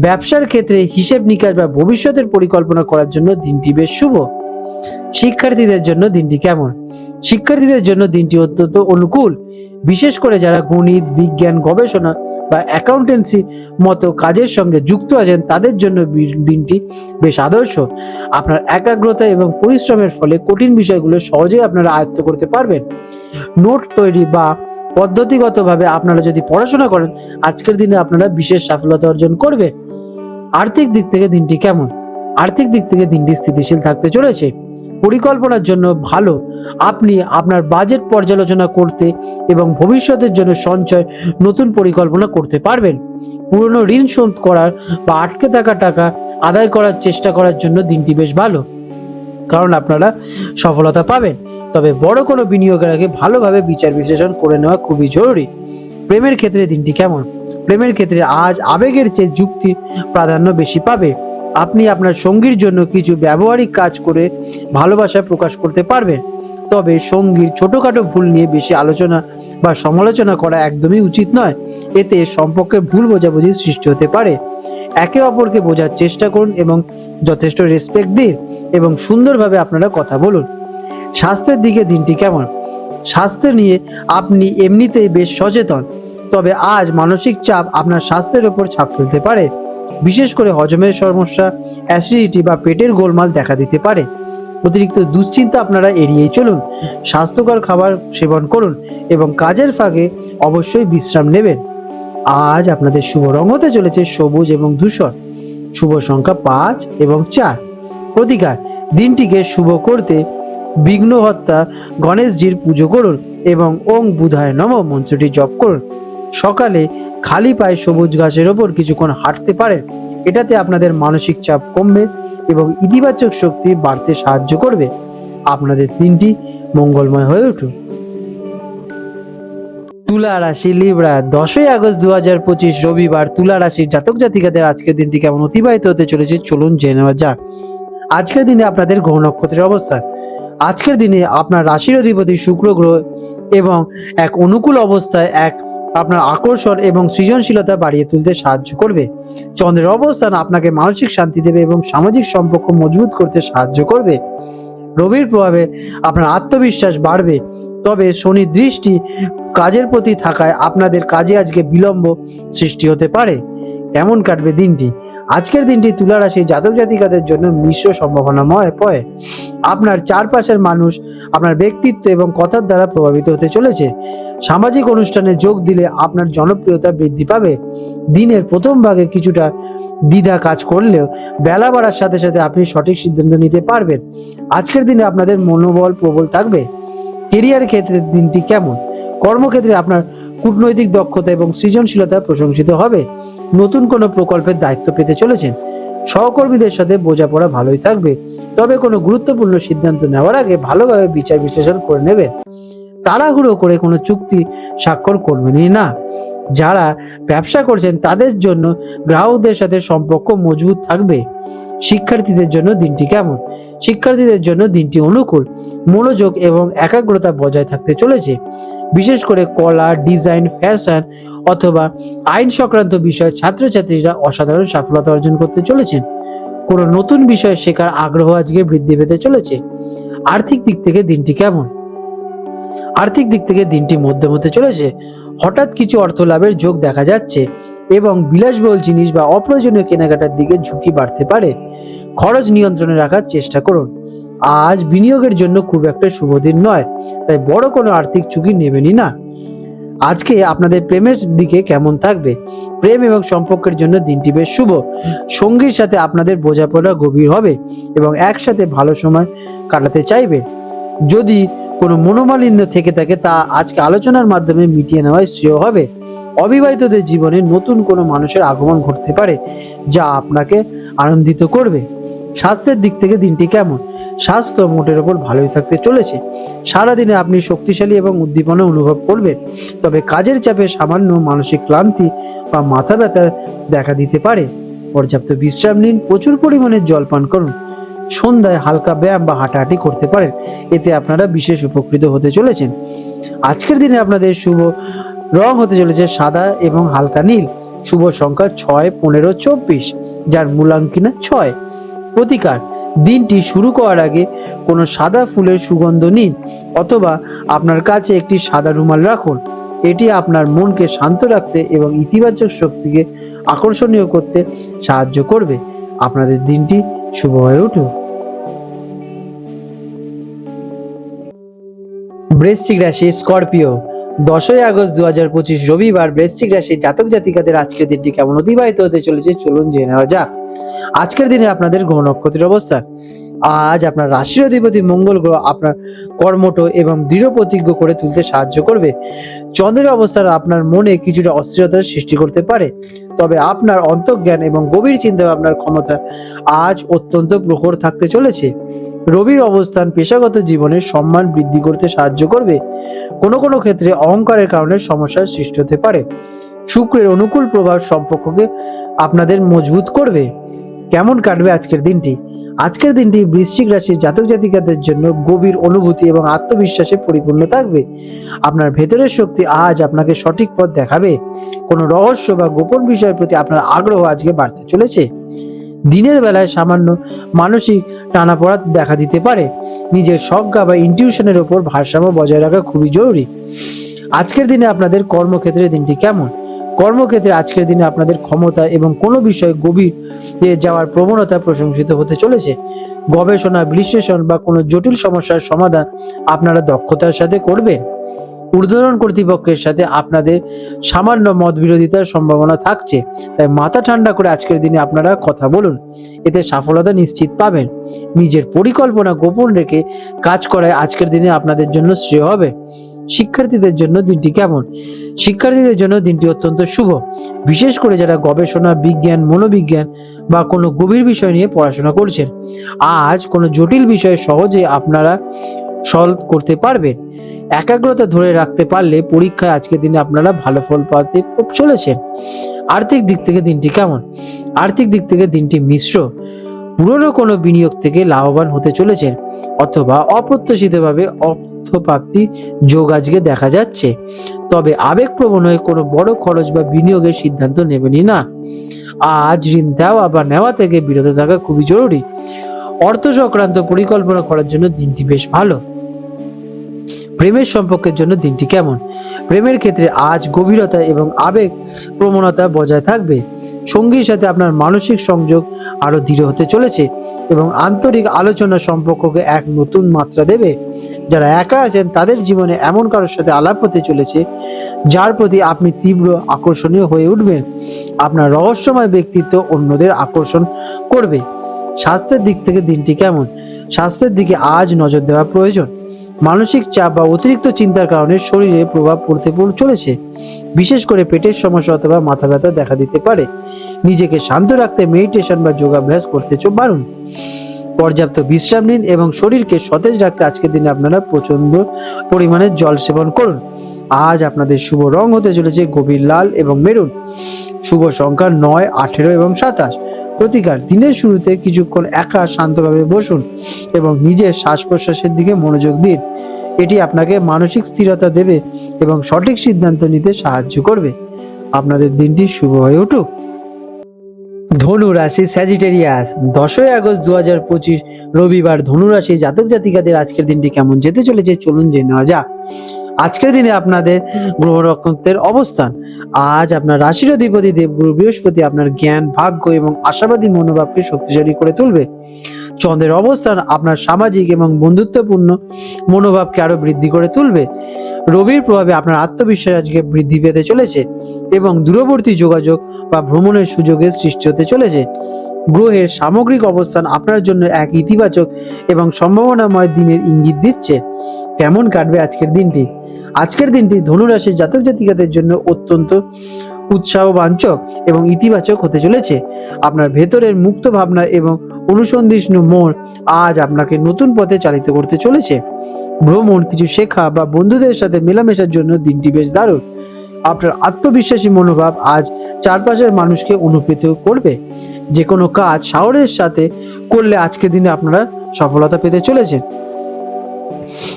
ব্যবসার ক্ষেত্রে হিসেব নিকাশ বা ভবিষ্যতের পরিকল্পনা করার জন্য দিনটি বেশ শুভ। শিক্ষার্থীদের জন্য দিনটি কেমন? শিক্ষার্থীদের জন্য দিনটি অত্যন্ত অনুকূল, বিশেষ করে যারা গণিত, বিজ্ঞান, গবেষণা বা অ্যাকাউন্টেন্সি মতো কাজের সঙ্গে যুক্ত আছেন তাদের জন্য দিনটি বেশ আদর্শ। আপনার একাগ্রতা এবং পরিশ্রমের ফলে কঠিন বিষয়গুলো সহজেই আপনারা আয়ত্ত করতে পারবেন। নোট তৈরি বা পদ্ধতিগতভাবে আপনারা যদি পড়াশোনা করেন, আজকের দিনে আপনারা বিশেষ সফলতা অর্জন করবেন। আর্থিক দিক থেকে দিনটি কেমন? আর্থিক দিক থেকে দিনটি স্থিতিশীল থাকতে চলেছে। পরিকল্পনার জন্য ভালো। আপনি আপনার বাজেট পর্যালোচনা করতে এবং ভবিষ্যতের জন্য সঞ্চয় নতুন পরিকল্পনা করতে পারবেন। পুরনো ঋণ শোধ করার বা আটকে থাকা টাকা আদায় করার চেষ্টা করার জন্য দিনটি বেশ ভালো, কারণ আপনারা সফলতা পাবেন। তবে বড় কোনো বিনিয়োগের আগে ভালোভাবে বিচার বিশ্লেষণ করে নেওয়া খুবই জরুরি। প্রেমের ক্ষেত্রে দিনটি কেমন? প্রেমের ক্ষেত্রে আজ আবেগের চেয়ে যুক্তি প্রাধান্য বেশি পাবে। আপনি আপনার সঙ্গীর জন্য কিছু ব্যবহারিক কাজ করে ভালোবাসা প্রকাশ করতে পারবেন। তবে সঙ্গীর ছোটখাটো ভুল নিয়ে বেশি আলোচনা বা সমালোচনা করা একদমই উচিত নয়। এতে সম্পর্কে ভুল বোঝাবুঝির সৃষ্টি হতে পারে। একে অপরকে বোঝার চেষ্টা করুন এবং যথেষ্ট রেসপেক্ট দিন এবং সুন্দরভাবে আপনারা কথা বলুন। স্বাস্থ্যের দিকে দিনটি কেমন? স্বাস্থ্য নিয়ে আপনি এমনিতেই বেশ সচেতন, তবে আজ মানসিক চাপ আপনার স্বাস্থ্যের ওপর ছাপ ফেলতে পারে। বিশেষ করে হজমের সমস্যা, অ্যাসিডিটি বা পেটের গোলমাল দেখা দিতে পারে। অতিরিক্ত দুশ্চিন্তা আপনারা এড়িয়েই চলুন। স্বাস্থ্যকর খাবার সেবন করুন এবং কাজের ফাঁকে অবশ্যই বিশ্রাম নেবেন। আজ আপনাদের শুভ রং হতে চলেছে সবুজ এবং ধূসর। শুভ সংখ্যা 5 এবং 4। প্রতিকার: দিনটিকে শুভ করতে বিঘ্নহর্তা গণেশজির পুজো করুন এবং ওং বুধায় নমঃ মন্ত্রটি জপ করুন। সকালে খালি পায়ে সবুজ ঘাসের ওপর কিছুক্ষণ হাঁটতে পারেন। এটাতে আপনাদের মানসিক চাপ কমবে এবং ইতিবাচক শক্তি বাড়তে সাহায্য করবে। আপনাদের দিনটি মঙ্গলময় হয়ে উঠুক। তুলা রাশি লিব্রা, 10ই আগস্ট 2025 রবিবার তুলা রাশির জাতক জাতিকাদের আজকের দিনটি কেমন অতিবাহিত হতে চলেছে চলুন জেনে নেওয়া যাক। আজকের দিনে আপনাদের গ্রহ নক্ষত্রের অবস্থান। আজকের দিনে আপনার রাশির অধিপতি শুক্র গ্রহ এবং এক অনুকূল অবস্থায় আপনার আকর্ষণ এবং সৃজনশীলতা বাড়িয়ে তুলতে সাহায্য করবে। চন্দ্রের অবস্থান আপনাকে মানসিক শান্তি দেবে এবং সামাজিক সম্পর্ক মজবুত করতে সাহায্য করবে। রবির প্রভাবে আপনার আত্মবিশ্বাস বাড়বে, তবে শনির দৃষ্টি কাজের প্রতি থাকায় আপনাদের কাজে আজকে বিলম্ব সৃষ্টি হতে পারে। কেমন কাটবে দিনটি? আজকের দিনটি তুলা রাশি জাতক জাতিকাদের জন্য মিশ্র সম্ভাবনাময় পয়। আপনার চারপাশের মানুষ আপনার ব্যক্তিত্ব এবং কথার দ্বারা প্রভাবিত হতে চলেছে। সামাজিক অনুষ্ঠানে যোগ দিলে আপনার জনপ্রিয়তা বৃদ্ধি পাবে। দিনের প্রথম ভাগে কিছুটা দ্বিধা কাজ করলেও বেলা বাড়ার সাথে সাথে আপনি সঠিক সিদ্ধান্ত নিতে পারবেন। আজকের দিনে আপনাদের মনোবল প্রবল থাকবে। কেরিয়ার ক্ষেত্রে দিনটি কেমন? কর্মক্ষেত্রে আপনার কূটনৈতিক দক্ষতা এবং সৃজনশীলতা প্রশংসিত হবে। নতুন কোনো প্রকল্পের দায়িত্ব পেতে চলেছেন। সহকর্মীদের সাথে বোঝাপড়া ভালোই থাকবে, তবে কোনো গুরুত্বপূর্ণ সিদ্ধান্ত নেওয়ার আগে ভালোভাবে বিচার বিশ্লেষণ করে নেবেন। তাড়াহুড়ো করে কোনো চুক্তি স্বাক্ষর করবেনই না। যারা ব্যবসা করছেন তাদের জন্য গ্রাহকদের সাথে সম্পর্ক মজবুত থাকবে। শিক্ষার্থীদের জন্য দিনটি কেমন? শিক্ষার্থীদের জন্য দিনটি অনুকূল, মনোযোগ এবং একাগ্রতা বজায় থাকতে চলেছে। বিশেষ করে কলা, ডিজাইন, ফ্যাশন অথবা আইন সংক্রান্ত বিষয়ে ছাত্রছাত্রীরা অসাধারণ সফলতা অর্জন করতে চলেছেন। কোনো নতুন বিষয় শেখার আগ্রহ আজকে বৃদ্ধি পেতে চলেছে। আর্থিক দিক থেকে দিনটি কেমন? আর্থিক দিক থেকে দিনটি মধ্যম হতে চলেছে। হঠাৎ কিছু অর্থ লাভের যোগ দেখা যাচ্ছে এবং বিলাসবহুল জিনিস বা অপ্রয়োজনীয় কেনাকাটার দিকে ঝুঁকি বাড়তে পারে। খরচ নিয়ন্ত্রণে রাখার চেষ্টা করুন। আজ বিনিয়োগের জন্য খুব একটা শুভ দিন নয়, তাই বড় কোনো আর্থিক ঝুঁকি নেবেনই না। আজকে আপনাদের প্রেমের দিকে কেমন থাকবে? প্রেম এবং সম্পর্কের জন্য দিনটি বেশ শুভ। সঙ্গীর সাথে আপনাদের বোঝাপড়া গভীর হবে এবং একসাথে ভালো সময় কাটাতে চাইবেন। যদি কোনো মনোমালিন্য থেকে থাকে তা আজকে আলোচনার মাধ্যমে মিটিয়ে নেওয়াই শ্রেয় হবে। অবিবাহিতদের জীবনে নতুন কোনো মানুষের আগমন ঘটতে পারে যা আপনাকে আনন্দিত করবে। স্বাস্থ্যের দিক থেকে দিনটি কেমন? স্বাস্থ্য মোটের ওপর ভালোই থাকতে চলেছে। সারাদিনে আপনি শক্তিশালী এবং উদ্দীপনা অনুভব করবেন, তবে কাজের চাপে সামান্য মানসিক ক্লান্তি বা মাথা ব্যথা দেখা দিতে পারে। পর্যাপ্ত বিশ্রাম নিন, প্রচুর পরিমাণে জল পান করুন, সন্ধ্যায় হালকা ব্যায়াম বা হাঁটাহাঁটি করতে পারেন, এতে আপনারা বিশেষ উপকৃত হতে চলেছেন। আজকের দিনে আপনাদের শুভ রং হতে চলেছে সাদা এবং হালকা নীল। শুভ সংখ্যা 6, 15, 24, যার মূলাঙ্ক কিনা 6। প্রতিকার: দিনটি শুরু করার আগে কোনো সাদা ফুলের সুগন্ধ নিন অথবা আপনার কাছে একটি সাদা রুমাল রাখুন। এটি আপনার মনকে শান্ত রাখতে এবং ইতিবাচক শক্তিকে আকর্ষণীয় করতে সাহায্য করবে। আপনাদের দিনটি শুভ হয়ে উঠুক। বৃশ্চিক রাশি, স্করপিও। 10ই আগস্ট 2025 রবিবার বৃশ্চিক রাশি জাতক জাতিকাদের আজকের দিনটি কেমন অতিবাহিত হতে চলেছে চলুন জেনে নেওয়া যাক। আজকের দিনে আপনাদের গ্রহ নক্ষত্রের অবস্থান: আজ আপনার রাশির অধিপতি মঙ্গল গ্রহ আপনার কর্মঠ এবং দৃঢ় প্রতিজ্ঞ করে তুলতে সাহায্য করবে। চন্দ্রের অবস্থান আপনার মনে কিছুটা অস্থিরতার সৃষ্টি করতে পারে, তবে আপনার অন্তর্জ্ঞান এবং গভীর চিন্তা ভাবনার ক্ষমতা আজ অত্যন্ত প্রখর থাকতে চলেছে। রবির অবস্থান পেশাগত জীবনে সম্মান বৃদ্ধি করতে সাহায্য করবে। কোনো কোনো ক্ষেত্রে অহংকারের কারণে সমস্যার সৃষ্টি হতে পারে। শুক্রের অনুকূল প্রভাব সম্পর্ককে আপনাদের মজবুত করবে। কেমন কাটবে আজকের দিনটি? আজকের দিনটি বৃশ্চিক রাশির জাতক জাতিকাদের জন্য গভীর অনুভূতি এবং আত্মবিশ্বাসে পরিপূর্ণ থাকবে। আপনার ভেতরের শক্তি আজ আপনাকে সঠিক পথ দেখাবে। কোনো রহস্য বা গোপন বিষয়ের প্রতি আপনার আগ্রহ আজকে বাড়তে চলেছে। দিনের বেলায় সামান্য মানসিক টানাপোড়া দেখা দিতে পারে। নিজের সজ্ঞা বা ইনটিউশনের ওপর ভারসাম্য বজায় রাখা খুবই জরুরি। আজকের দিনে আপনাদের কর্মক্ষেত্রে দিনটি কেমন? কর্মক্ষেত্রে আজকের দিনে আপনাদের ক্ষমতা এবং কোনো বিষয়ে গভীর যাওয়ার প্রবণতা প্রশংসিত হতে চলেছে। গবেষণা, বিশ্লেষণ বা কোনো জটিল সমস্যার সমাধান আপনারা দক্ষতার সাথে করবেন। ঊর্ধ্বতন কর্তৃপক্ষের সাথে আপনাদের সামান্য মত বিরোধিতার সম্ভাবনা থাকছে, তাই মাথা ঠান্ডা করে আজকের দিনে আপনারা কথা বলুন, এতে সফলতা নিশ্চিত পাবেন। নিজের পরিকল্পনা গোপন রেখে কাজ করায় আজকের দিনে আপনাদের জন্য শ্রেয় হবে। শিক্ষার্থীদের জন্য দিনটি কেমন? শিক্ষার্থীদের জন্য দিনটি অত্যন্ত শুভ, বিশেষ করে যারা গবেষণা, বিজ্ঞান, মনোবিজ্ঞান বা কোনো গভীর বিষয় নিয়ে পড়াশোনা করছেন। আজ কোনো জটিল বিষয় সহজে আপনারা সলভ করতে পারবেন। একাগ্রতা ধরে রাখতে পারলে পরীক্ষায় আজকের দিনে আপনারা ভালো ফল পাতে চলেছেন। আর্থিক দিক থেকে দিনটি কেমন? আর্থিক দিক থেকে দিনটি মিশ্র। পুরনো কোনো বিনিয়োগ থেকে লাভবান হতে চলেছেন অথবা অপ্রত্যাশিতভাবে অর্থপ্রাপ্তি যোগ আজকে দেখা যাচ্ছে, তবে আবেগপ্রবণ হয়ে কোনো বড় খরচ বা বিনিয়োগের সিদ্ধান্ত নেবেনই না। আজ ঋণ দেওয়া বা নেওয়া থেকে বিরত থাকা খুবই জরুরি। অর্থ সংক্রান্ত পরিকল্পনা করার জন্য দিনটি বেশ ভালো। প্রেমের সম্পর্কের জন্য দিনটি কেমন? প্রেমের ক্ষেত্রে আজ গভীরতা এবং আবেগ প্রবণতা বজায় থাকবে। সঙ্গীর সাথে আপনার মানসিক সংযোগ আরো দৃঢ় হতে চলেছে এবং আন্তরিক আলোচনা সম্পর্ককে এক নতুন মাত্রা দেবে। যারা একা আছেন তাদের জীবনে এমন কারোর সাথে আলাপ হতে চলেছে যার প্রতি আপনি তীব্র আকর্ষণীয় হয়ে উঠবেন। আপনার রহস্যময় ব্যক্তিত্ব অন্যদের আকর্ষণ করবে। স্বাস্থ্যের দিক থেকে দিনটি কেমন? স্বাস্থ্যের দিকে আজ নজর দেওয়া প্রয়োজন। মানসিক চাপ বা অতিরিক্ত চিন্তার কারণে শরীরে প্রভাব পড়তে চলেছে, বিশেষ করে পেটের সমস্যা অথবা মাথা ব্যথা দেখা দিতে পারে। নিজেকে শান্ত রাখতে মেডিটেশন বা যোগাভ্যাস করতে পারুন। পর্যাপ্ত বিশ্রাম নিন এবং শরীরকে সতেজ রাখতে আজকের দিনে আপনারা প্রচন্ড পরিমাণে জল সেবন করুন। আজ আপনাদের শুভ রং হতে চলেছে গভীর লাল এবং মেরুন। শুভ সংখ্যা 9, 18 এবং 27। প্রতিকার: দিনের শুরুতে কিছুক্ষণ একা শান্তভাবে বসুন এবং নিজের শ্বাস প্রশ্বাসের দিকে মনোযোগ দিন। এটি আপনাকে মানসিক স্থিরতা দেবে এবং সঠিক সিদ্ধান্ত নিতে সাহায্য করবে। আপনাদের দিনটি শুভ হয়ে উঠুক। ধনু রাশি, স্যাজিটেরিয়াস। 10ই আগস্ট 2025 রবিবার ধনু রাশি জাতক জাতিকাদের আজকের দিনটি কেমন যেতে চলেছে চলুন জেনে নেওয়া যাক। আজকের দিনে আপনাদের গ্রহ নক্ষত্রের অবস্থান: আজ আপনার রাশির অধিপতি দেবগুরু বৃহস্পতি আপনার জ্ঞান, ভাগ্য এবং আশাবাদী মনোভাবকে শক্তিশালী করে তুলবে। চন্দ্রের অবস্থান আপনার সামাজিক এবং বন্ধুত্বপূর্ণ মনোভাবকে আরো বৃদ্ধি করে তুলবে। রবির প্রভাবে আপনার আত্মবিশ্বাস আজকে বৃদ্ধি পেতে চলেছে এবং দূরবর্তী যোগাযোগ বা ভ্রমণের সুযোগের সৃষ্টি হতে চলেছে। গ্রহের সামগ্রিক অবস্থান আপনার জন্য এক ইতিবাচক এবং সম্ভাবনাময় দিনের ইঙ্গিত দিচ্ছে। কেমন কাটবে আজকের দিনটি? আজকের দিনটি ধনুরাশির জাতক জাতিকাদের জন্য অত্যন্ত উৎসাহবাঞ্চক এবং ইতিবাচক হতে চলেছে। আপনার ভেতরের মুক্ত ভাবনা এবং অনুসন্ধিৎসু মন আজ আপনাকে নতুন পথে চালিত করতে চলেছে। ভ্রমণ, কিছু শেখা বা বন্ধুদের সাথে মেলামেশার জন্য দিনটি বেশ দারুণ। আপনার আত্মবিশ্বাসী মনোভাব আজ চারপাশের মানুষকে অনুপ্রাণিত করবে। যে কোনো কাজ সাহসের সাথে করলে আজকের দিনে আপনারা সফলতা পেতে চলেছেন।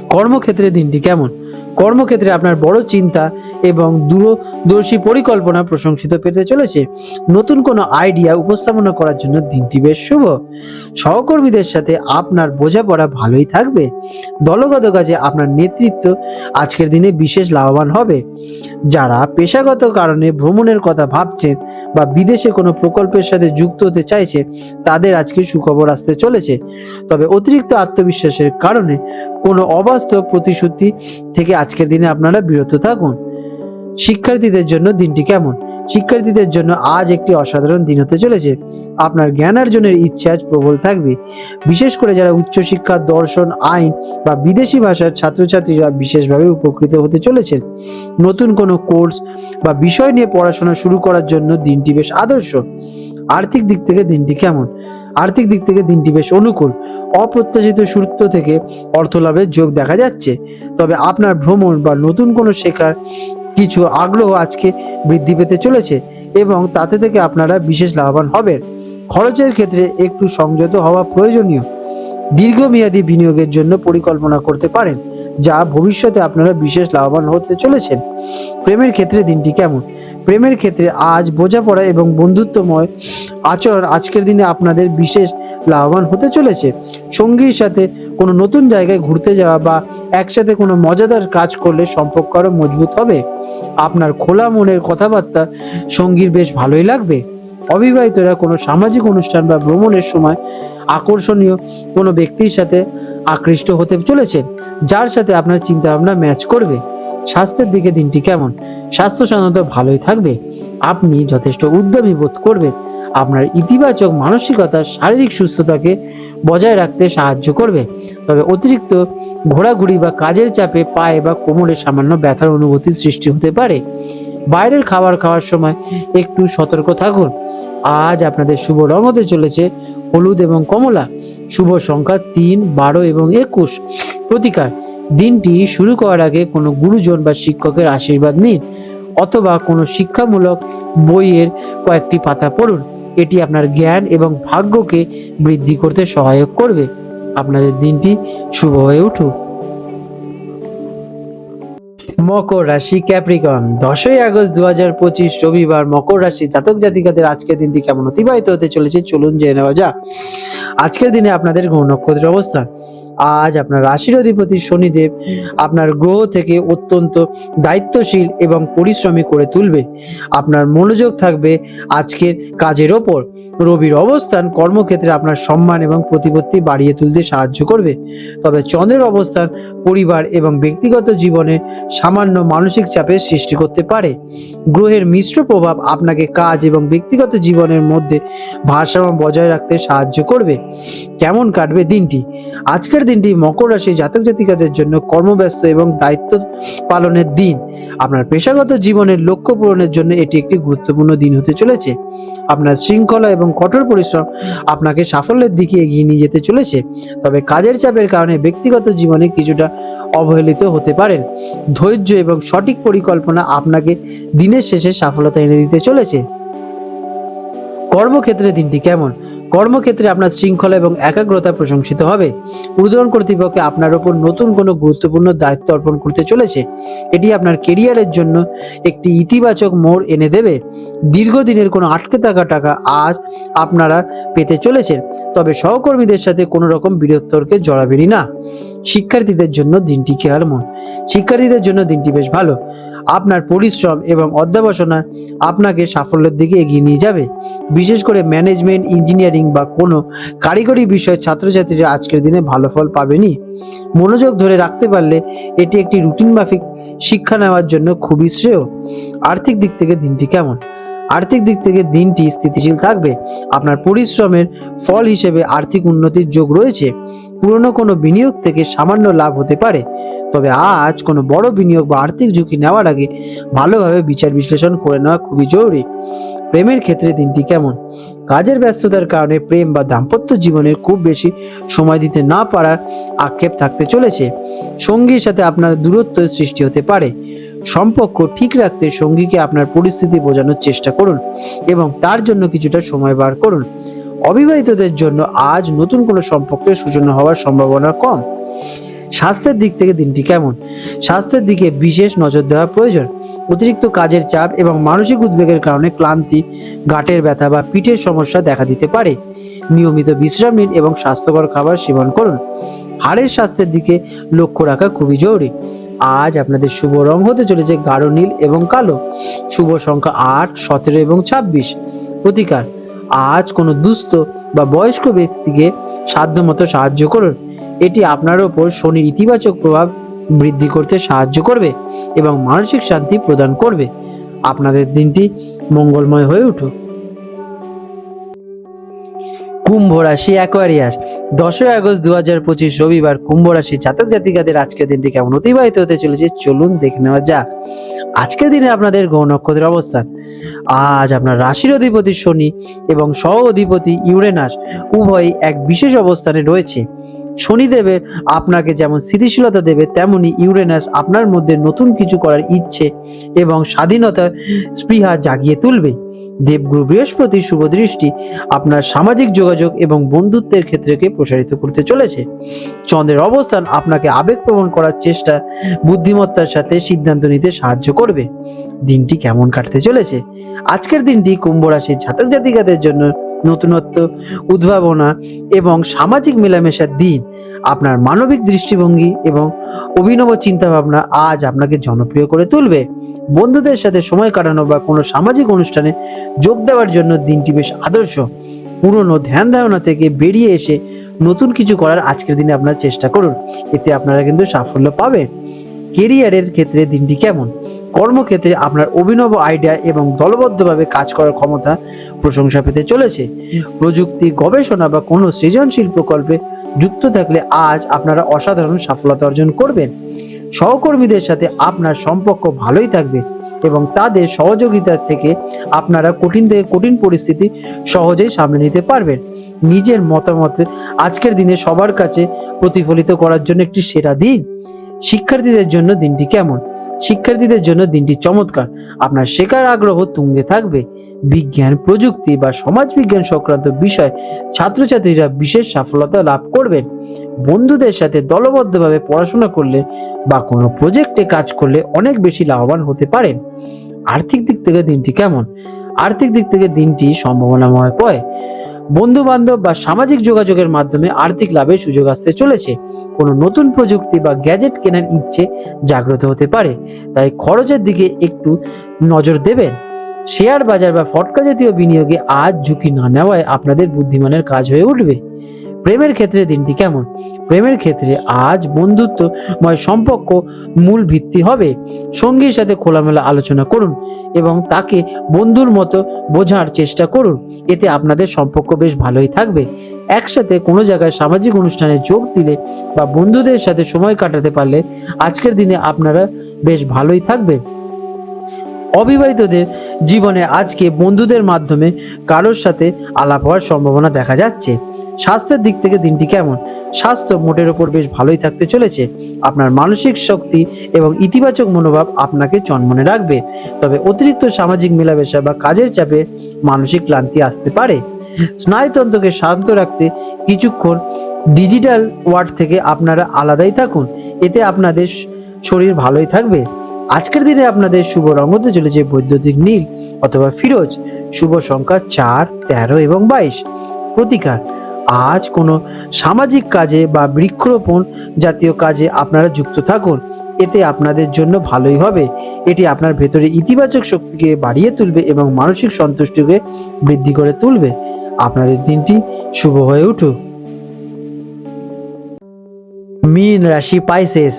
কর্মক্ষেত্রে দিনটি কেমন? কর্মক্ষেত্রে আপনার বড় চিন্তা এবং দূরদর্শী পরিকল্পনা প্রশংসিত পেতে চলেছে। নতুন কোনো আইডিয়া উপস্থাপনা করার জন্য দিনটি বেশ শুভ। সহকর্মীদের সাথে আপনার বোঝাপড়া ভালোই থাকবে। দলগত কাজে আপনার নেতৃত্ব আজকের দিনে বিশেষ লাভবান হবে। যারা পেশাগত কারণে ভ্রমণের কথা ভাবছেন বা বিদেশে কোনো প্রকল্পের সাথে যুক্ত হতে চাইছে, তাদের আজকে সুখবর আসতে চলেছে। তবে অতিরিক্ত আত্মবিশ্বাসের কারণে কোনো অবাস্তব প্রতিশ্রুতি থেকে আজকের দিনে আপনারা বিরত থাকুন। শিক্ষার্থীদের জন্য দিনটি কেমন? শিক্ষার্থীদের জন্য আজ একটি অসাধারণ দিন হতে চলেছে। আপনার জ্ঞান অর্জনের ইচ্ছা আজ প্রবল থাকবে। বিশেষ করে যারা উচ্চশিক্ষা, দর্শন, আইন বা বিদেশি ভাষার ছাত্রছাত্রীরা বিশেষভাবে উপকৃত হতে চলেছেন। নতুন কোনো কোর্স বা বিষয় নিয়ে পড়াশোনা শুরু করার জন্য দিনটি বেশ আদর্শ। আর্থিক দিক থেকে দিনটি কেমন? আর্থিক দিক থেকে দিনটি বেশ অনুকূল। অপ্রত্যাশিত সূত্র থেকে অর্থ লাভের যোগ দেখা যাচ্ছে। তবে আপনার ভ্রমণ বা নতুন কোনো শেখার কিছু আগ্রহ আজকে বৃদ্ধি পেতে চলেছে এবং তাতে থেকে আপনারা বিশেষ লাভবান হবেন। খরচের ক্ষেত্রে একটু সংযত হওয়া প্রয়োজনীয়। দীর্ঘমেয়াদী বিনিয়োগের জন্য পরিকল্পনা করতে পারেন, যা ভবিষ্যতে আপনারা বিশেষ লাভবান হতে চলেছেন। প্রেমের ক্ষেত্রে দিনটি কেমন? প্রেমের ক্ষেত্রে আজ বোঝাপড়া এবং বন্ধুত্বময় আচরণ আজকের দিনে আপনাদের বিশেষ লাভবান হতে চলেছে। সঙ্গীর সাথে কোনো নতুন জায়গায় ঘুরতে যাওয়া বা একসাথে কোনো মজাদার কাজ করলে সম্পর্ক আরও মজবুত হবে। আপনার খোলা মনের কথাবার্তা সঙ্গীর বেশ ভালোই লাগবে। অবিবাহিতরা কোনো সামাজিক অনুষ্ঠান বা ভ্রমণের সময় আকর্ষণীয় কোনো ব্যক্তির সাথে আকৃষ্ট হতে চলেছেন, যার সাথে আপনার চিন্তাভাবনা ম্যাচ করবে। স্বাস্থ্যের দিকে দিনটি কেমন? স্বাস্থ্য সাধারণত ভালোই থাকবে। আপনি যথেষ্ট উদ্যমী বোধ করবেন। আপনার ইতিবাচক মানসিকতা শারীরিক সুস্থতাকে বজায় রাখতে সাহায্য করবে। তবে অতিরিক্ত ঘোরাঘুরি বা কাজের চাপে পায়ে বা কোমরে সামান্য ব্যথার অনুভূতির সৃষ্টি হতে পারে। বাইরের খাবার খাওয়ার সময় একটু সতর্ক থাকুন। আজ আপনাদের শুভ রং হতে চলেছে হলুদ এবং কমলা। শুভ সংখ্যা 3, 12 এবং 21। প্রতিকার: দিনটি শুরু করার আগে কোনো গুরুজন বা শিক্ষকের আশীর্বাদ নিন অথবা কোনো শিক্ষামূলক বইয়ের কয়েকটি পাতা পড়ুন। এটি আপনার জ্ঞান এবং ভাগ্যকে বৃদ্ধি করতে সহায়ক করবে। আপনাদের দিনটি শুভ হয়ে উঠুক। মকর রাশি, ক্যাপ্রিকন। 10ই আগস্ট 2025 রবিবার মকর রাশি জাতক জাতিকাদের আজকের দিনটি কেমন অতিবাহিত হতে চলেছে চলুন জেনে নেওয়া যাক। আজকের দিনে আপনাদের গ্রহ নক্ষত্রের অবস্থান। আজ আপনার রাশির অধিপতি শনিদেব আপনার গ্রহ থেকে অত্যন্ত দায়িত্বশীল এবং পরিশ্রমী করে তুলবে। আপনার মনোযোগ থাকবে আজকের কাজের ওপর। রবির অবস্থান কর্মক্ষেত্রে আপনার সম্মান এবং প্রতিপত্তি বাড়িয়ে তুলতে সাহায্য করবে। তবে চন্দ্রের অবস্থান পরিবার এবং ব্যক্তিগত জীবনে সামান্য মানসিক চাপের সৃষ্টি করতে পারে। গ্রহের মিশ্র প্রভাব আপনাকে কাজ এবং ব্যক্তিগত জীবনের মধ্যে ভারসাম্য বজায় রাখতে সাহায্য করবে। কেমন কাটবে দিনটি? আজকের দিনটি মকর রাশি জাতক জাতিকাদের জন্য কর্মব্যস্ত এবং দায়িত্ব পালনের দিন। আপনার পেশাগত জীবনের লক্ষ্য পূরণের জন্য এটি একটি গুরুত্বপূর্ণ দিন হতে চলেছে। আপনার শৃঙ্খলা এবং কঠোর পরিশ্রম আপনাকে সাফল্যের দিকে এগিয়ে নিয়ে যেতে চলেছে। তবে কাজের চাপের কারণে ব্যক্তিগত জীবনে কিছুটা অবহেলিত হতে পারেন। ধৈর্য এবং সঠিক পরিকল্পনা আপনাকে দিনের শেষে সফলতা এনে দিতে চলেছে। কর্মক্ষেত্রে দিনটি কেমন? কর্মক্ষেত্রে আপনার শৃঙ্খলা এবং একাগ্রতা প্রশংসিত হবে। ঊর্ধ্বতন কর্তৃপক্ষ আপনার উপর নতুন কোনো গুরুত্বপূর্ণ দায়িত্ব অর্পণ করতে চলেছে। এটি আপনার কেরিয়ারের জন্য একটি ইতিবাচক মোড় এনে দেবে। দীর্ঘদিনের কোনো আটকে থাকা টাকা আজ আপনারা পেতে চলেছেন। তবে সহকর্মীদের সাথে কোনো রকম বিরোধতর্কে জড়াবেনই না। শিক্ষার্থীদের জন্য দিনটি কেমন? শিক্ষার্থীদের জন্য দিনটি বেশ ভালো। আপনার পরিশ্রম এবং অধ্যবসায়না আপনাকে সাফল্যের দিকে এগিয়ে নিয়ে যাবে। বিশেষ করে ম্যানেজমেন্ট, ইঞ্জিনিয়ারিং বা কোনো কারিগরি বিষয় ছাত্রছাত্রীরা আজকের দিনে ভালো ফল পাবেনই। মনোযোগ ধরে রাখতে পারলে এটি একটি রুটিন মাফিক শিক্ষা নেওয়ার জন্য খুবই শ্রেয়। আর্থিক দিক থেকে দিনটি কেমন? আর্থিক দিক থেকে দিনটি স্থিতিশীল থাকবে। আপনার পরিশ্রমের ফল হিসেবে আর্থিক উন্নতির যোগ রয়েছে। পুরনো কোনো বিনিয়োগ থেকে সামান্য লাভ হতে পারে। তবে আজ কোনো বড় বিনিয়োগ বা আর্থিক ঝুঁকি নেওয়ার আগে ভালোভাবে বিচার বিশ্লেষণ করে নেওয়া খুবই জরুরি। প্রেমের ক্ষেত্রে দিনটি কেমন? কাজের ব্যস্ততার কারণে প্রেম বা দাম্পত্য জীবনে খুব বেশি সময় দিতে না পারার আক্ষেপ থাকতে চলেছে। সঙ্গীর সাথে আপনার দূরত্বের সৃষ্টি হতে পারে। সম্পর্ক ঠিক রাখতে সঙ্গীকে আপনার পরিস্থিতি বোঝানোর চেষ্টা করুন এবং তার জন্য কিছুটা সময় বার করুন। অবিবাহিতদের জন্য আজ নতুন কোনো সম্পর্কের সূচনা হওয়ার সম্ভাবনা কম। স্বাস্থ্যের দিক থেকে দিনটি কেমন? স্বাস্থ্যের দিকে বিশেষ নজর দেওয়া প্রয়োজন। অতিরিক্ত কাজের চাপ এবং মানসিক উদ্বেগের কারণে ক্লান্তি, গাঁটের ব্যথা বা পিঠের সমস্যা দেখা দিতে পারে। নিয়মিত বিশ্রাম নিন এবং স্বাস্থ্যকর খাবার সেবন করুন। হাড়ের স্বাস্থ্যের দিকে লক্ষ্য রাখা খুবই জরুরি। আজ আপনাদের শুভ রং হতে চলেছে গাঢ় নীল এবং কালো। শুভ সংখ্যা 8, 17 এবং 26। প্রতিকার: আজ কোনো দুস্থ বা বয়স্ক ব্যক্তিকে সাধ্যমতো সাহায্য করুন। এটি আপনার ওপর শনির ইতিবাচক প্রভাব বৃদ্ধি করতে সাহায্য করবে এবং মানসিক শান্তি প্রদান করবে। আপনাদের দিনটি মঙ্গলময় হয়ে উঠুক। কুম্ভ রাশি অ্যাকোয়ারিয়াস, 10 আগস্ট 2025 রবিবার কুম্ভ রাশি জাতক জাতিকাদের আজকের দিনটি কেমন অতিবাহিত হতে চলেছে চলুন দেখে নেওয়া যাক। আজকের দিনে আপনাদের গ্রহ নক্ষত্রের অবস্থান: আজ আপনার রাশির অধিপতি শনি এবং সহ অধিপতি ইউরেনাস উভয়ই এক বিশেষ অবস্থানে রয়েছে। শনিদেবের আপনাকে যেমন স্থিতিশীলতা দেবে, তেমনি ইউরেনাস আপনার মধ্যে নতুন কিছু করার ইচ্ছে এবং স্বাধীনতার স্পৃহা জাগিয়ে তুলবে। দেবগুরু বৃহস্পতির শুভ দৃষ্টি আপনার সামাজিক যোগাযোগ এবং বন্ধুত্বের ক্ষেত্রকে প্রসারিত করতে চলেছে। চন্দ্রের অবস্থান আপনাকে আবেগপ্রবণ করার চেষ্টা বুদ্ধিমত্তার সাথে সিদ্ধান্ত নিতে সাহায্য করবে। দিনটি কেমন কাটতে চলেছে? আজকের দিনটি কুম্ভ রাশির জাতক জাতিকাদের জন্য নতুনত্ব, উদ্ভাবনা এবং সামাজিক মেলামেশার দিন। আপনার মানবিক দৃষ্টিভঙ্গি এবং অভিনব চিন্তাভাবনা আজ আপনাকে জনপ্রিয় করে তুলবে। বন্ধুদের সাথে সময় কাটানো বা কোনো সামাজিক অনুষ্ঠানে যোগ দেওয়ার জন্য দিনটি বেশ আদর্শ। পুরনো ধ্যান ধারণা থেকে বেরিয়ে এসে নতুন কিছু করার আজকের দিনে আপনারা চেষ্টা করুন, এতে আপনারা কিন্তু সাফল্য পাবেন। কেরিয়ারের ক্ষেত্রে দিনটি কেমন? কর্মক্ষেত্রে আপনার অভিনব আইডিয়া এবং দলবদ্ধভাবে কাজ করার ক্ষমতা প্রশংসা পেতে চলেছে। প্রযুক্তি, গবেষণা বা কোনো সৃজনশীল প্রকল্পে যুক্ত থাকলে আজ আপনারা অসাধারণ সফলতা অর্জন করবেন। সহকর্মীদের সাথে আপনার সম্পর্ক ভালোই থাকবে এবং তাদের সহযোগিতা থেকে আপনারা কঠিন থেকে কঠিন পরিস্থিতি সহজেই সামলে নিতে পারবেন। নিজের মতামত আজকের দিনে সবার কাছে প্রতিফলিত করার জন্য একটি সেরা দিন। শিক্ষার্থীদের জন্য দিনটি কেমন? শিক্ষার্থীদের জন্য দিনটি চমৎকার। আপনার শেখার আগ্রহ তুঙ্গে থাকবে। বিজ্ঞান, প্রযুক্তি বা সমাজবিজ্ঞান সংক্রান্ত বিষয় ছাত্রছাত্রীরা বিশেষ সফলতা লাভ করবেন। বন্ধুদের সাথে দলবদ্ধভাবে পড়াশোনা করলে বা কোনো প্রজেক্টে কাজ করলে অনেক বেশি লাভবান হতে পারেন। আর্থিক দিক থেকে দিনটি কেমন? আর্থিক দিক থেকে দিনটি সম্ভাবনাময় পয়। বন্ধু বান্ধব বা সামাজিক যোগাযোগের মাধ্যমে আর্থিক লাভের সুযোগ আসতে চলেছে। কোনো নতুন প্রযুক্তি বা গ্যাজেট কেনার ইচ্ছে জাগ্রত হতে পারে, তাই খরচের দিকে একটু নজর দেবেন। শেয়ার বাজার বা ফটকা জাতীয় বিনিয়োগে আজ ঝুঁকি না নেওয়ায় আপনাদের বুদ্ধিমানের কাজ হয়ে উঠবে। প্রেমের ক্ষেত্রে দিনটি কেমন? প্রেমের ক্ষেত্রে আজ বন্ধুত্বময় সম্পর্ক মূল ভিত্তি হবে। সঙ্গীর সাথে খোলামেলা আলোচনা করুন এবং তাকে বন্ধুর মতো বোঝার চেষ্টা করুন, এতে আপনাদের সম্পর্ক বেশ ভালোই থাকবে। একসাথে কোনো জায়গায় সামাজিক অনুষ্ঠানে যোগ দিলে বা বন্ধুদের সাথে সময় কাটাতে পারলে আজকের দিনে আপনারা বেশ ভালোই থাকবেন। অবিবাহিতদের জীবনে আজকে বন্ধুদের মাধ্যমে কারোর সাথে আলাপ হওয়ার সম্ভাবনা দেখা যাচ্ছে। স্বাস্থ্যের দিক থেকে দিনটি কেমন? স্বাস্থ্য মোটের ওপর বেশ ভালোই থাকতে চলেছে। আপনার মানসিক শক্তি এবং ইতিবাচক মনোভাব আপনাকে চনমনে রাখবে, তবে অতিরিক্ত সামাজিক মেলামেশা বা কাজের চাপে মানসিক ক্লান্তি আসতে পারে। স্নায়ুতন্ত্রকে শান্ত রাখতে কিছুক্ষণ ডিজিটাল ওয়ার্ল্ড থেকে আপনারা আলাদাই থাকুন, এতে আপনাদের শরীর ভালোই থাকবে। আজকের দিনে আপনাদের শুভ রং হতে চলেছে বৈদ্যুতিক নীল অথবা ফিরোজ। শুভ সংখ্যা 4, 13 এবং 22। প্রতিকার: আজ কোনো সামাজিক কাজে বা বৃক্ষরোপণ জাতীয় কাজে আপনারা যুক্ত থাকুন, এতে আপনাদের জন্য ভালোই হবে। এটি আপনার ভেতরে ইতিবাচক শক্তিকে বাড়িয়ে তুলবে এবং মানসিক সন্তুষ্টিকে বৃদ্ধি করে তুলবে। আপনাদের দিনটি শুভ হয়ে উঠুক। মীন রাশি পাইসেস,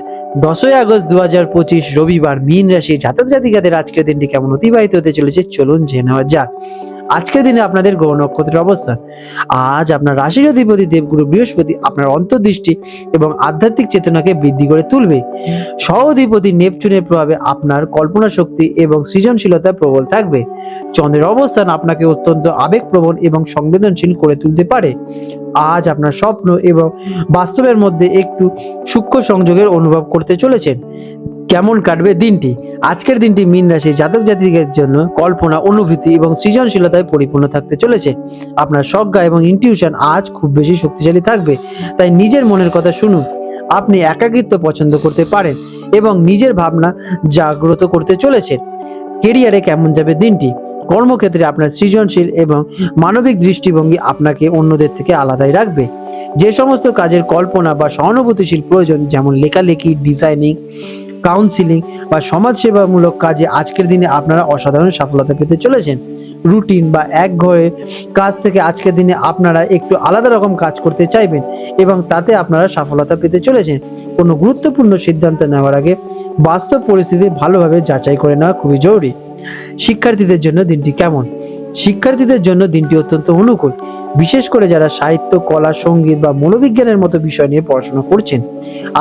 10 আগস্ট 2025 রবিবার মীন রাশি জাতক জাতিকাদের আজকের দিনটি কেমন অতিবাহিত হতে চলেছে চলুন জেনে নেওয়া যাক। আজকের দিনে আপনাদের গ্রহ নক্ষত্রের অবস্থান: আজ আপনার রাশির অধিপতি দেবগুরু বৃহস্পতি আপনার অন্তর্দৃষ্টি এবং আধ্যাত্মিক চেতনাকে বৃদ্ধি করে তুলবে। সহ অধিপতি নেপচুনের প্রভাবে আপনার কল্পনা শক্তি এবং সৃজনশীলতা প্রবল থাকবে। চন্দ্রের অবস্থান আপনাকে অত্যন্ত আবেগপ্রবণ এবং সংবেদনশীল করে তুলতে পারে। আজ আপনার স্বপ্ন এবং বাস্তবের মধ্যে একটু সূক্ষ্ম সংযোগের অনুভব করতে চলেছেন। কেমন কাটবে দিনটি? আজকের দিনটি মীন রাশি জাতক জাতিকের জন্য কল্পনা, অনুভূতি এবং সৃজনশীলতায় পরিপূর্ণ থাকতে চলেছে। আপনার সজ্ঞা এবং ইনটিউশন আজ খুব বেশি শক্তিশালী থাকবে, তাই নিজের মনের কথা শুনুন। আপনি একাকিত্ব পছন্দ করতে পারেন এবং নিজের ভাবনা জাগ্রত করতে চলেছেন। কেরিয়ারে কেমন যাবে দিনটি? কর্মক্ষেত্রে আপনার সৃজনশীল এবং মানবিক দৃষ্টিভঙ্গি আপনাকে অন্যদের থেকে আলাদাই রাখবে। যে সমস্ত কাজের কল্পনা বা সহানুভূতিশীল প্রয়োজন, যেমন লেখালেখি, ডিজাইনিং, কাউন্সিলিং বা সমাজসেবামূলক কাজে আজকের দিনে আপনারা অসাধারণ সফলতা পেতে চলেছেন। রুটিন বা একঘরে কাজ থেকে আজকের দিনে আপনারা একটু আলাদা রকম কাজ করতে চাইবেন এবং তাতে আপনারা সফলতা পেতে চলেছেন। কোনো গুরুত্বপূর্ণ সিদ্ধান্ত নেওয়ার আগে বাস্তব পরিস্থিতি ভালোভাবে যাচাই করে নেওয়া খুবই জরুরি। শিক্ষার্থীদের জন্য দিনটি কেমন? শিক্ষার্থীদের জন্য দিনটি অত্যন্ত অনুকূল, বিশেষ করে যারা সাহিত্য, কলা, সঙ্গীত বা মনোবিজ্ঞানের মতো বিষয় নিয়ে পড়াশোনা করছেন।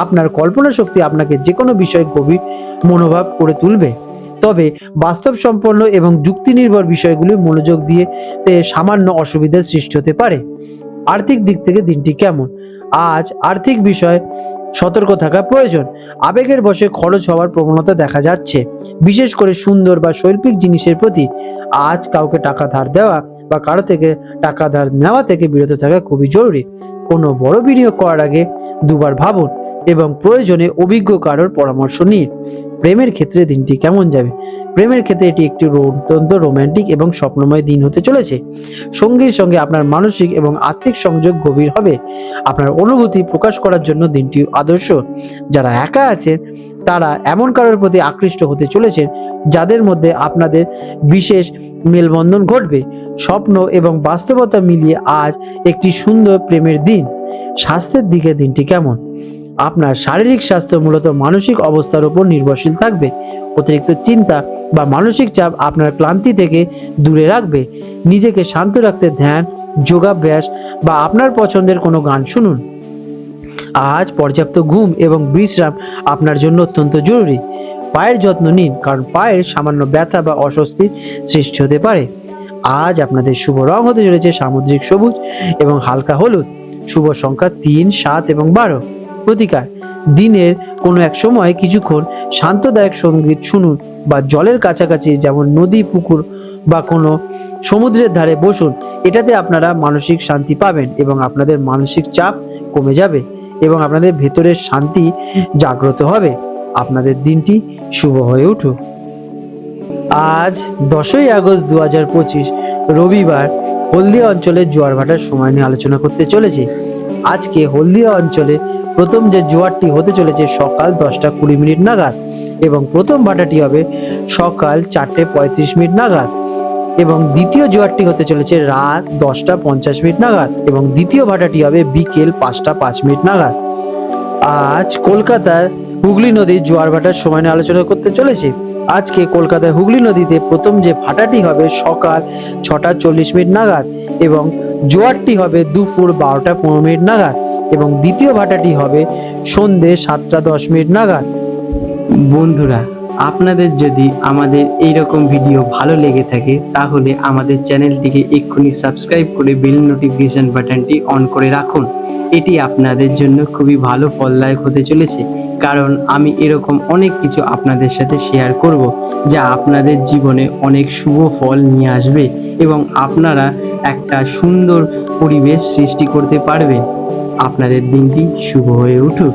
আপনার কল্পনা শক্তি আপনাকে যে কোনো বিষয়ে গভীর মনোভাব করে তুলবে, তবে বাস্তবসম্পন্ন এবং যুক্তি নির্ভর বিষয়গুলি মনোযোগ দিয়ে সামান্য অসুবিধার সৃষ্টি হতে পারে। আর্থিক দিক থেকে দিনটি কেমন? আজ আর্থিক বিষয়ে সতর্ক থাকা প্রয়োজন। আবেগের বশে খরচ হওয়ার প্রবণতা দেখা যাচ্ছে, বিশেষ করে সুন্দর বা শৈল্পিক জিনিসের প্রতি। আজ কাউকে টাকা ধার দেওয়া বা কারো থেকে টাকা ধার নেওয়া থেকে বিরত থাকা খুবই জরুরি। কোনো বড় বিনিয়োগ করার আগে দুবার ভাবুন এবং প্রয়োজনে অভিজ্ঞ কারোর পরামর্শ নিন। প্রেমের ক্ষেত্রে দিনটি কেমন যাবে? প্রেমের ক্ষেত্রে এটি একটি অত্যন্ত রোমান্টিক এবং স্বপ্নময় দিন হতে চলেছে। সঙ্গীর সঙ্গে আপনার মানসিক এবং আত্মিক সংযোগ গভীর হবে। আপনার অনুভূতি প্রকাশ করার জন্য দিনটি আদর্শ। যারা একা আছেন তারা এমন কারোর প্রতি আকৃষ্ট হতে চলেছেন যাদের মধ্যে আপনাদের বিশেষ মেলবন্ধন ঘটবে। স্বপ্ন এবং বাস্তবতা মিলিয়ে আজ একটি সুন্দর প্রেমের দিন। স্বাস্থ্যের দিকে দিনটি কেমন? আপনার শারীরিক স্বাস্থ্য মূলত মানসিক অবস্থার উপর নির্ভরশীল থাকবে। অতিরিক্ত চিন্তা বা মানসিক চাপ আপনার ক্লান্তি থেকে দূরে রাখবে। নিজেকে শান্ত রাখতে ধ্যান, যোগাভ্যাস বা আপনার পছন্দের কোনো গান শুনুন। আজ পর্যাপ্ত ঘুম এবং বিশ্রাম আপনার জন্য অত্যন্ত জরুরি। পায়ের যত্ন নিন, কারণ পায়ের সামান্য ব্যথা বা অস্বস্তির সৃষ্টি হতে পারে। আজ আপনাদের শুভ রং হতে চলেছে সামুদ্রিক সবুজ এবং হালকা হলুদ। শুভ সংখ্যা 3, 7 এবং 12। প্রতিকার: দিনের কোনো এক সময় কিছুক্ষণ শান্তদায়ক সঙ্গীত শুনুন বা জলের কাছাকাছি, যেমন নদী, পুকুর বা কোনো সমুদ্রের ধারে বসুন। এটাতে আপনারা মানসিক শান্তি পাবেন এবং আপনাদের মানসিক চাপ কমে যাবে এবং আপনাদের ভেতরের শান্তি জাগ্রত হবে। আপনাদের দিনটি শুভ হয়ে উঠুক। আজ 10ই আগস্ট 2025 রবিবার হলদিয়া অঞ্চলে জোয়ার ভাটার সময় নিয়ে আলোচনা করতে চলেছে। আজকে হলদিয়া অঞ্চলে প্রথম যে জোয়ারটি হতে চলেছে সকাল 10:20 নাগাদ এবং প্রথম ভাটাটি হবে সকাল 4:35 নাগাদ এবং দ্বিতীয় জোয়ারটি হতে চলেছে রাত 10:50 নাগাদ এবং দ্বিতীয় ভাটাটি হবে বিকেল 5:05 নাগাদ। আজ কলকাতার হুগলি নদীর জোয়ার ভাটার সময় নিয়ে আলোচনা করতে চলেছে। আজকে কলকাতায় হুগলি নদীতে প্রথম যে ভাটাটি হবে সকাল 6:40 নাগাদ এবং জোয়ারটি হবে দুপুর 12:15 নাগাদ এবং দ্বিতীয় ভাটাটি হবে সন্ধ্যে 7:10 নাগাদ। বন্ধুরা, আপনাদের যদি আমাদের এইরকম ভিডিও ভালো লেগে থাকে তাহলে আমাদের চ্যানেলটিকে এক্ষুনি সাবস্ক্রাইব করে বেল নোটিফিকেশন বাটনটি অন করে রাখুন। এটি আপনাদের জন্য খুবই ভালো ফলদায়ক হতে চলেছে, কারণ আমি এরকম অনেক কিছু আপনাদের সাথে শেয়ার করব যা আপনাদের জীবনে অনেক শুভ ফল নিয়ে আসবে এবং আপনারা একটা সুন্দর পরিবেশ সৃষ্টি করতে পারবেন। আপনাদের দিনটি শুভ হয়ে উঠুক।